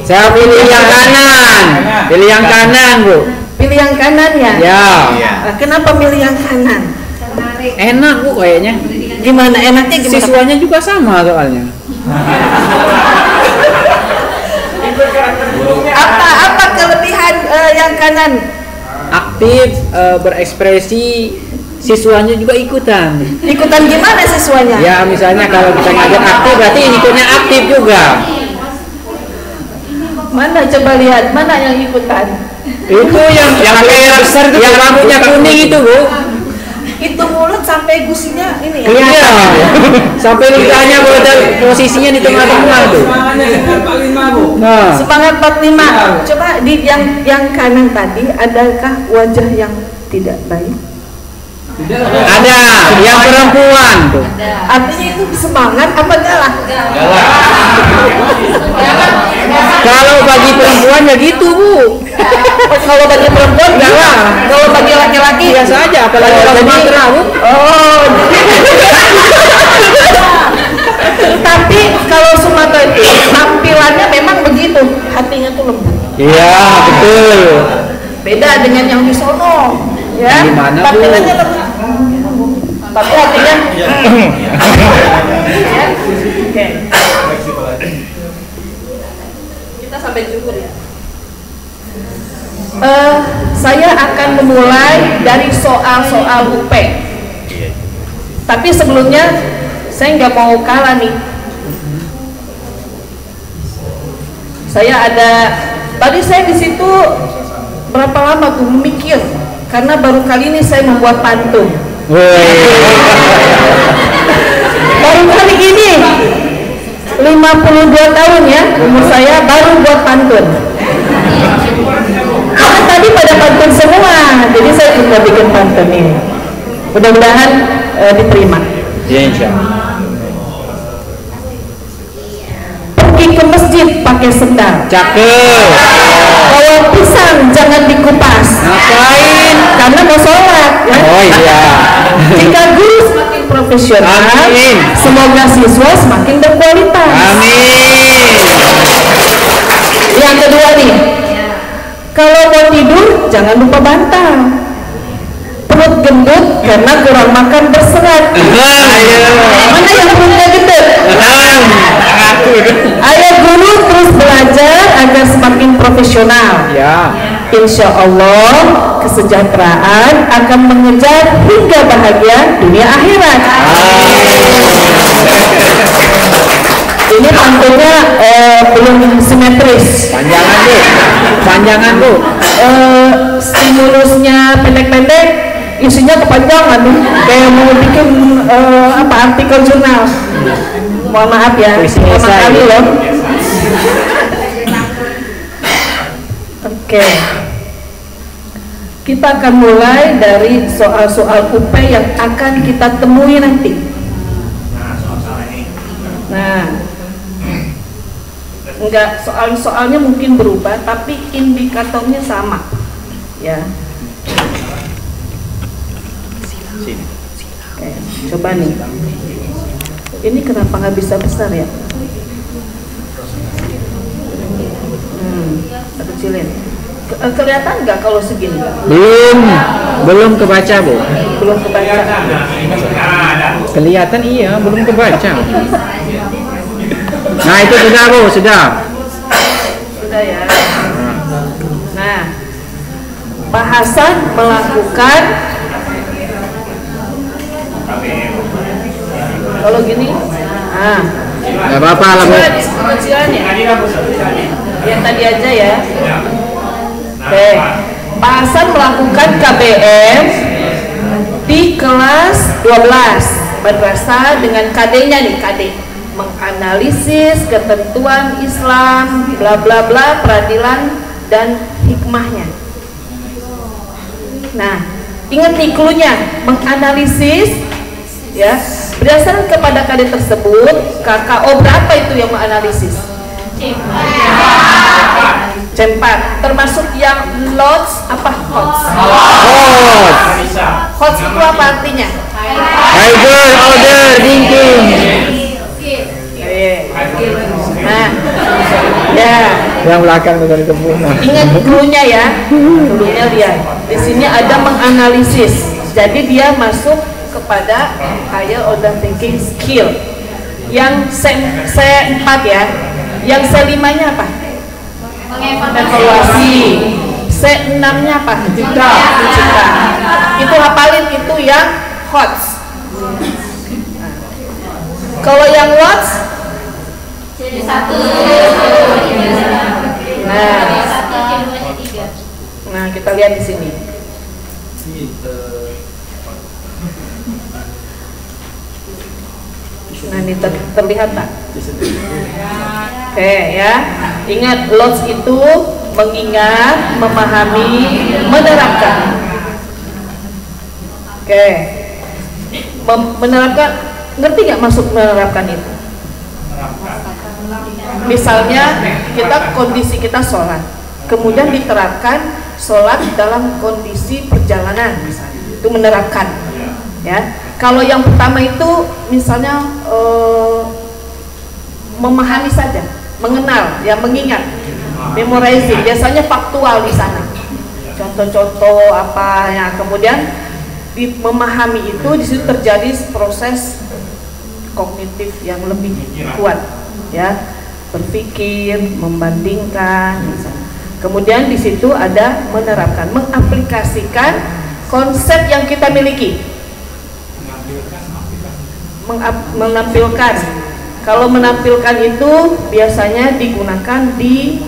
Saya pilih yang kanan. Pilih yang kanan Bu. Pilih yang kanan ya? Ya. Nah, kenapa pilih yang kanan? Enak Bu kayaknya. Gimana enaknya gimana? Siswanya juga sama soalnya. Apa kelebihan yang kanan? Aktif, berekspresi, siswanya juga ikutan. Ikutan gimana siswanya? Ya misalnya kalau kita ngajar aktif berarti ikutnya aktif juga. Mana coba lihat, mana yang ikutan? Itu yang kayak besar itu yang rambutnya kuning itu Bu. Itu mulut sampai gusinya ini ya? Iya. Sampai lidahnya posisinya di tengah-tengah tuh. Nah, Semangat 45. Coba di yang kanan tadi, adakah wajah yang tidak baik? ada yang perempuan tuh. Artinya itu semangat apa galak? Kalau bagi perempuan ya gitu Bu. Kalau bagi perempuan galak, kalau bagi laki-laki Biasa aja, apalagi kalau Sumatera Bu. oh. Tapi kalau Sumatera itu tampilannya memang begitu, hatinya tuh lembut. Iya betul. Beda dengan yang di sono, ya. Di mana, Bu? Tampilannya lembut. Tapi hatinya. Ya. Oke. Kita sampai cukur ya. Saya akan memulai dari soal-soal UP. Tapi sebelumnya saya nggak mau kalah nih. Saya tadi saya di situ berapa lama tuh memikir, karena baru kali ini saya membuat pantun. Baru kali ini 52 tahun ya umur saya baru buat pantun. Karena tadi pada pantun semua, jadi saya juga bikin pantun ini. Mudah-mudahan diterima. Ya insyaallah. Pergi ke masjid pakai sendal. Cakep. Bawa pisang jangan dikupas. Ngapain? Karena mau sholat. Ya? Oh iya. Jika guru semakin profesional, Amin. semoga siswa semakin berkualitas. Amin. Yang kedua nih, kalau mau tidur jangan lupa bantal. Perut gendut karena kurang makan berserat. Mana yang perutnya gendut? Ayo guru terus belajar agar semakin profesional. Ya. insya Allah kesejahteraan akan mengejar hingga bahagia dunia akhirat. Ini pantunya belum simetris. Panjangan bu. Stimulusnya pendek-pendek, isinya kepanjangan nih. Kayak mau bikin artikel jurnal. Mohon maaf ya, pertama kali loh. Oke. Kita akan mulai dari soal-soal UP yang akan kita temui nanti. Nah, enggak, soalnya mungkin berubah, tapi indikatornya sama, ya. Oke, coba nih. Ini kenapa nggak bisa besar ya? Kecilin. Kelihatan nggak kalau segini? Belum kebaca bu. Belum kebaca. Kelihatan iya, belum kebaca. Nah itu sudah bu, sudah. Sudah ya. Nah, Pak Hasan melakukan kalau gini, nggak apa-apa lah bu. Kecilannya, ya tadi aja ya. Oke, Pak Hasan melakukan KBM di kelas 12 madrasah dengan KD-nya nih, KD menganalisis ketentuan Islam, bla bla bla, peradilan dan hikmahnya. Nah, ingat nih cluenya, menganalisis ya, berdasarkan kepada KD tersebut, KKO berapa itu yang menganalisis? C4, termasuk yang lots apa HOTS? HOTS itu apa artinya? Higher order thinking. Nah, ya. Yang belakang dari kebun. Ingat cluenya ya, cluenya lihat. Di sini ada menganalisis, jadi dia masuk kepada higher order thinking skill. Yang C4 ya, yang C5-nya apa? Evaluasi. C6-nya apa? Cita. Itu hafalin, itu yang HOTS. Kalau yang WOTS? Nah, kita lihat di sini. Nah, ini terlihat tak? Oke ya, ingat LOTS itu mengingat, memahami, menerapkan. Oke, menerapkan, ngerti nggak masuk menerapkan itu? Misalnya kondisi kita sholat, kemudian diterapkan sholat dalam kondisi perjalanan, misalnya itu menerapkan. Ya, kalau yang pertama itu misalnya memahami saja, mengenal, ya mengingat, memorizing, biasanya faktual di sana, contoh-contoh apa ya, kemudian di memahami itu di situ terjadi proses kognitif yang lebih kuat, ya, berpikir, membandingkan, misalnya. Kemudian di situ ada menerapkan, mengaplikasikan konsep yang kita miliki. Menampilkan, kalau menampilkan itu biasanya digunakan di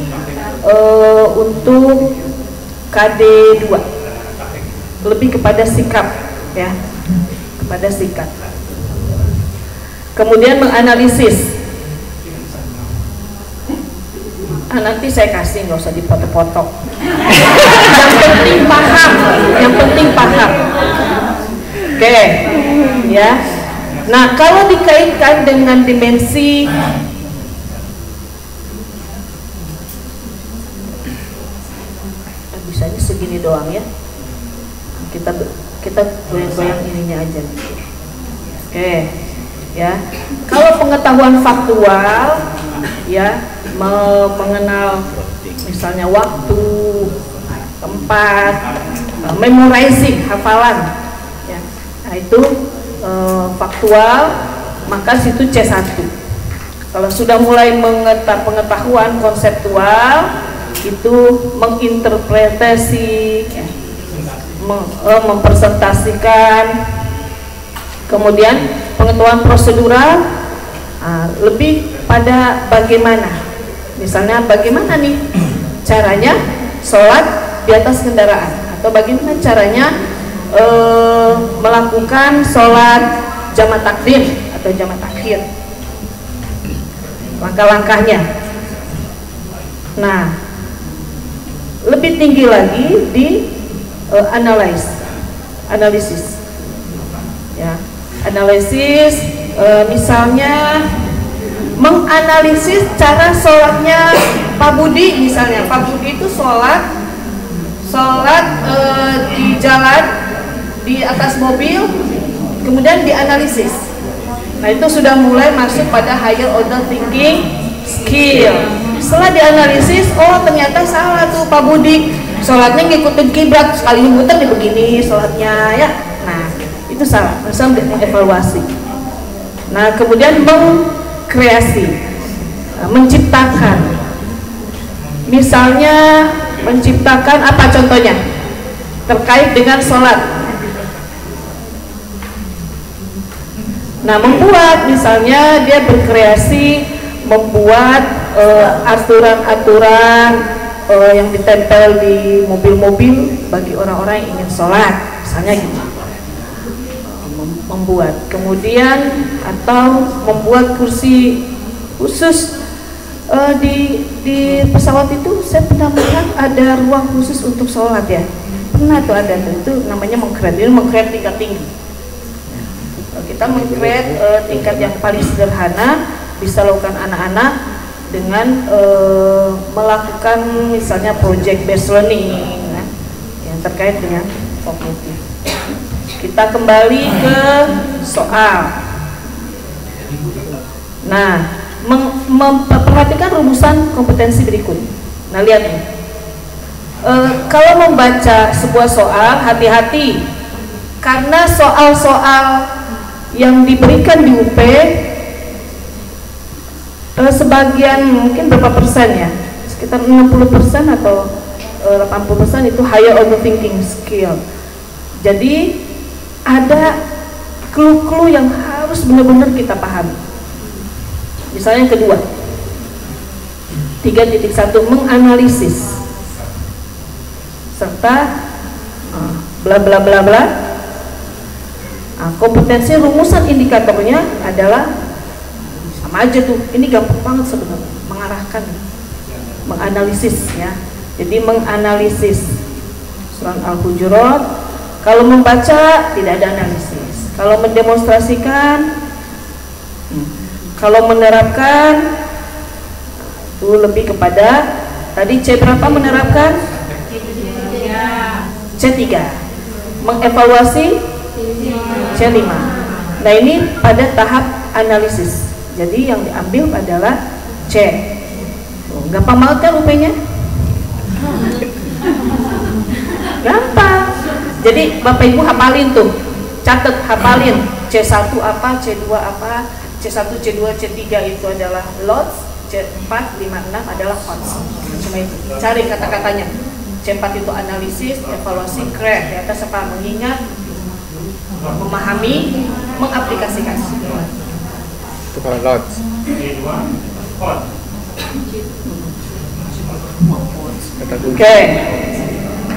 untuk KD 2, lebih kepada sikap, ya, kepada sikap. Kemudian menganalisis. Nanti saya kasih, nggak usah dipoto-foto. Yang penting paham. Oke, ya. Nah, kalau dikaitkan dengan dimensi bisanya segini doang ya. Kita goyang-goyang ininya aja. Oke, ya. Kalau pengetahuan faktual, ya, mengenal misalnya waktu, tempat, memorizing, hafalan, ya. Nah, itu faktual, maka situ C1. Kalau sudah mulai pengetahuan konseptual, itu menginterpretasi, ya, mempresentasikan. Kemudian pengetahuan prosedural lebih pada bagaimana, misalnya bagaimana nih caranya sholat di atas kendaraan, atau bagaimana caranya melakukan sholat jamak takdim atau jamak takhir, langkah-langkahnya. Nah, lebih tinggi lagi di analisis, ya, analisis, misalnya menganalisis cara sholatnya Pak Budi. Misalnya Pak Budi itu sholat di jalan, di atas mobil, kemudian dianalisis. Nah, itu sudah mulai masuk pada higher order thinking skill. Setelah dianalisis, oh ternyata salah tuh Pak Budi, sholatnya ngikutin kiblat, sekali muter di begini sholatnya, ya. Nah, itu salah, langsung mengevaluasi. Nah, kemudian mengkreasi, menciptakan. Misalnya menciptakan apa contohnya terkait dengan sholat. Nah, membuat, misalnya dia berkreasi membuat aturan-aturan yang ditempel di mobil-mobil bagi orang-orang yang ingin sholat, misalnya gitu. Membuat, kemudian atau membuat kursi khusus di pesawat itu. Saya pernah melihat ada ruang khusus untuk sholat, ya, pernah tuh ada tuh, itu namanya meng-create tingkat tinggi. Kita meng-create tingkat yang paling sederhana, bisa lakukan anak-anak dengan melakukan misalnya project based learning, ya, yang terkait dengan kognitif. Kita kembali ke soal. Nah, memperhatikan rumusan kompetensi berikut. Nah, lihat nih, kalau membaca sebuah soal, hati-hati, karena soal-soal yang diberikan di UP sebagian, mungkin berapa persen ya, sekitar 60% atau 80% itu higher order thinking skill. Jadi ada clue-clue yang harus benar-benar kita pahami. Misalnya yang kedua, 3.1 menganalisis serta bla bla bla bla. Kompetensi rumusan indikatornya adalah sama aja tuh, ini gampang banget sebenarnya, mengarahkan, menganalisis, ya. Jadi menganalisis surat Al-Hujurat. Kalau membaca tidak ada analisis, kalau mendemonstrasikan, kalau menerapkan itu lebih kepada tadi C berapa menerapkan? C3. Mengevaluasi C5. Nah, ini pada tahap analisis. Jadi yang diambil adalah C. Gampang banget kan UP-nya? Gampang. Jadi Bapak Ibu hafalin tuh, catat, hafalin C1 apa, C2 apa, C1, C2, C3 itu adalah loads, C4, 5, 6 adalah odds. Cuma itu, cari kata-katanya. C4 itu analisis, evaluasi, create, di atas apa, mengingat, memahami, mengaplikasikan. Itu kalau loads. Oke.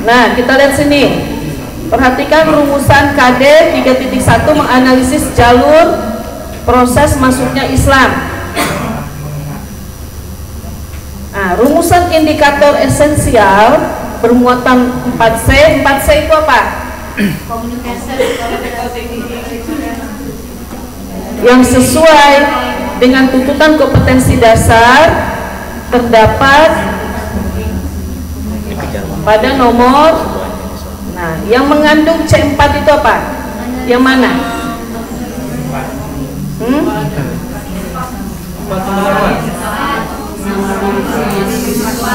Nah, kita lihat sini. Perhatikan rumusan KD 3.1 menganalisis jalur proses masuknya Islam. Nah, rumusan indikator esensial bermuatan 4C. 4C itu apa? Yang sesuai dengan tuntutan kompetensi dasar terdapat pada nomor. Nah, yang mengandung C4 itu apa? Yang mana?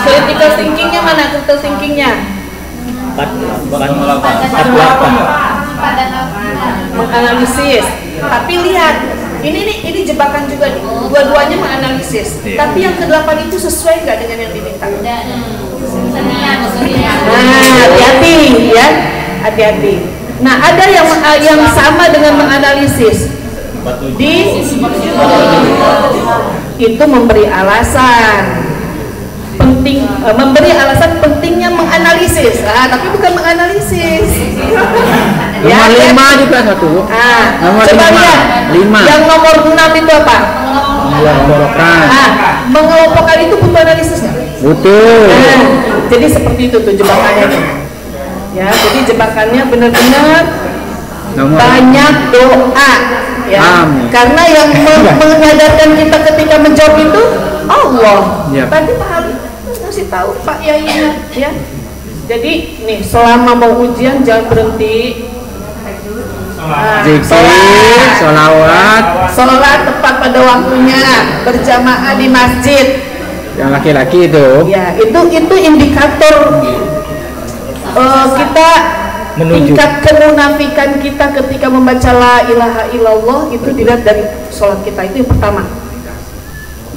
Critical thinkingnya mana? Critical thinkingnya? Menganalisis. Tapi lihat, ini jebakan juga nih. Dua-duanya menganalisis. Tapi yang ke-8 itu sesuai nggak dengan yang diminta? Hati-hati ya, hati-hati. Nah, ada yang sama dengan menganalisis. Itu memberi alasan pentingnya menganalisis, tapi bukan menganalisis. Nomor 5 juga satu. Nomor Coba 5. lihat. 5. Yang nomor 6 itu apa? Mengelompokkan. Mengelompokkan itu butuh analisis nggak? Butuh. Jadi seperti itu tuh jebakannya tuh. Ya, jadi jebakannya benar-benar banyak doa. Ya. Karena yang menyadarkan kita ketika menjawab itu Allah. Tadi Pak Ali ngasih tahu Pak Yainya, ya. Jadi nih selama mau ujian jangan berhenti. Sholat tepat pada waktunya, berjamaah di masjid. Yang laki-laki itu. Ya, itu indikator kita tingkat kemunafikan kita ketika membaca la ilaha illallah itu dilihat dari sholat kita, itu yang pertama.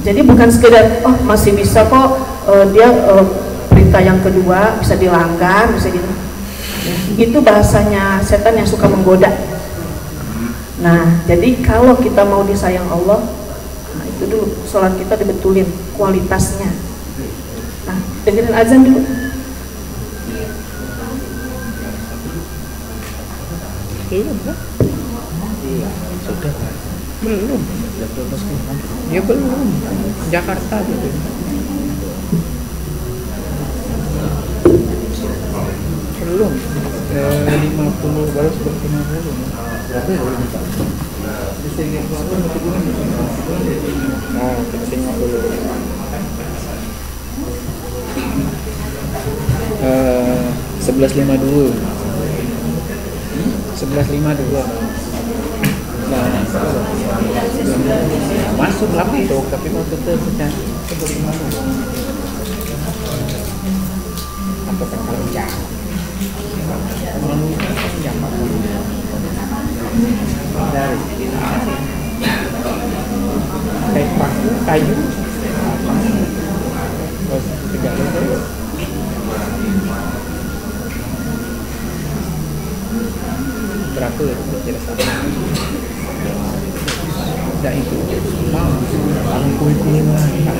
Jadi bukan sekedar masih bisa kok dia perintah yang kedua bisa dilanggar, bisa gitu. Itu bahasanya setan yang suka menggoda. Nah, jadi kalau kita mau disayang Allah, itu dulu sholat kita dibetulin kualitasnya. Nah, dengerin azan dulu. Sudah. Belum. Ya belum. Jakarta gitu. Belum. 50 baru seperti 50. Berapa ya? Nah, kita tengok dulu. 11.52. 11.52. Nah, masuk lama itu, tapi mau tetap sudah 11.52. Atau kalau jam. Dari kayak paku kayu berapa kira-kira tidak itu mau kalau kuih-kuih mah itu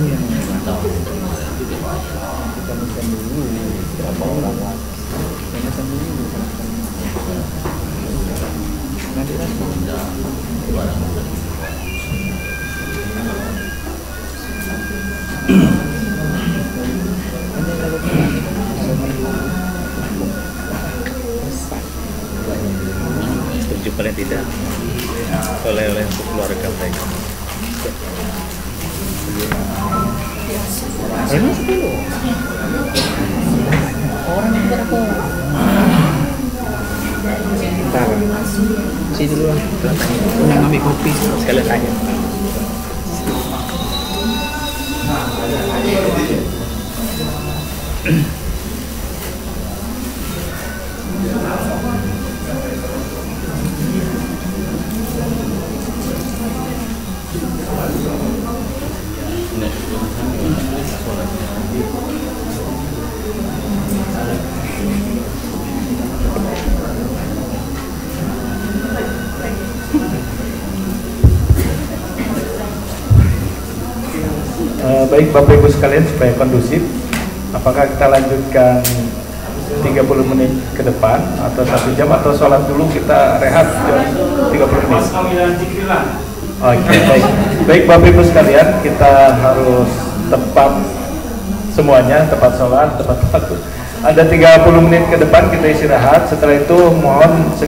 yang kita bisa dulu berapa orang kita dulu nanti setuju paling tidak oleh untuk keluarga mereka. Emang 10 orang yang berapa? Bentar, sini dulu lah. Udah ngambil kopi sekali tanya. Baik Bapak Ibu sekalian, supaya kondusif, apakah kita lanjutkan 30 menit ke depan atau 1 jam, atau sholat dulu kita rehat 30 menit? Oke, baik. Baik Bapak Ibu sekalian, kita harus tepat semuanya, tepat sholat, tepat waktu. Ada 30 menit ke depan kita istirahat. Setelah itu mohon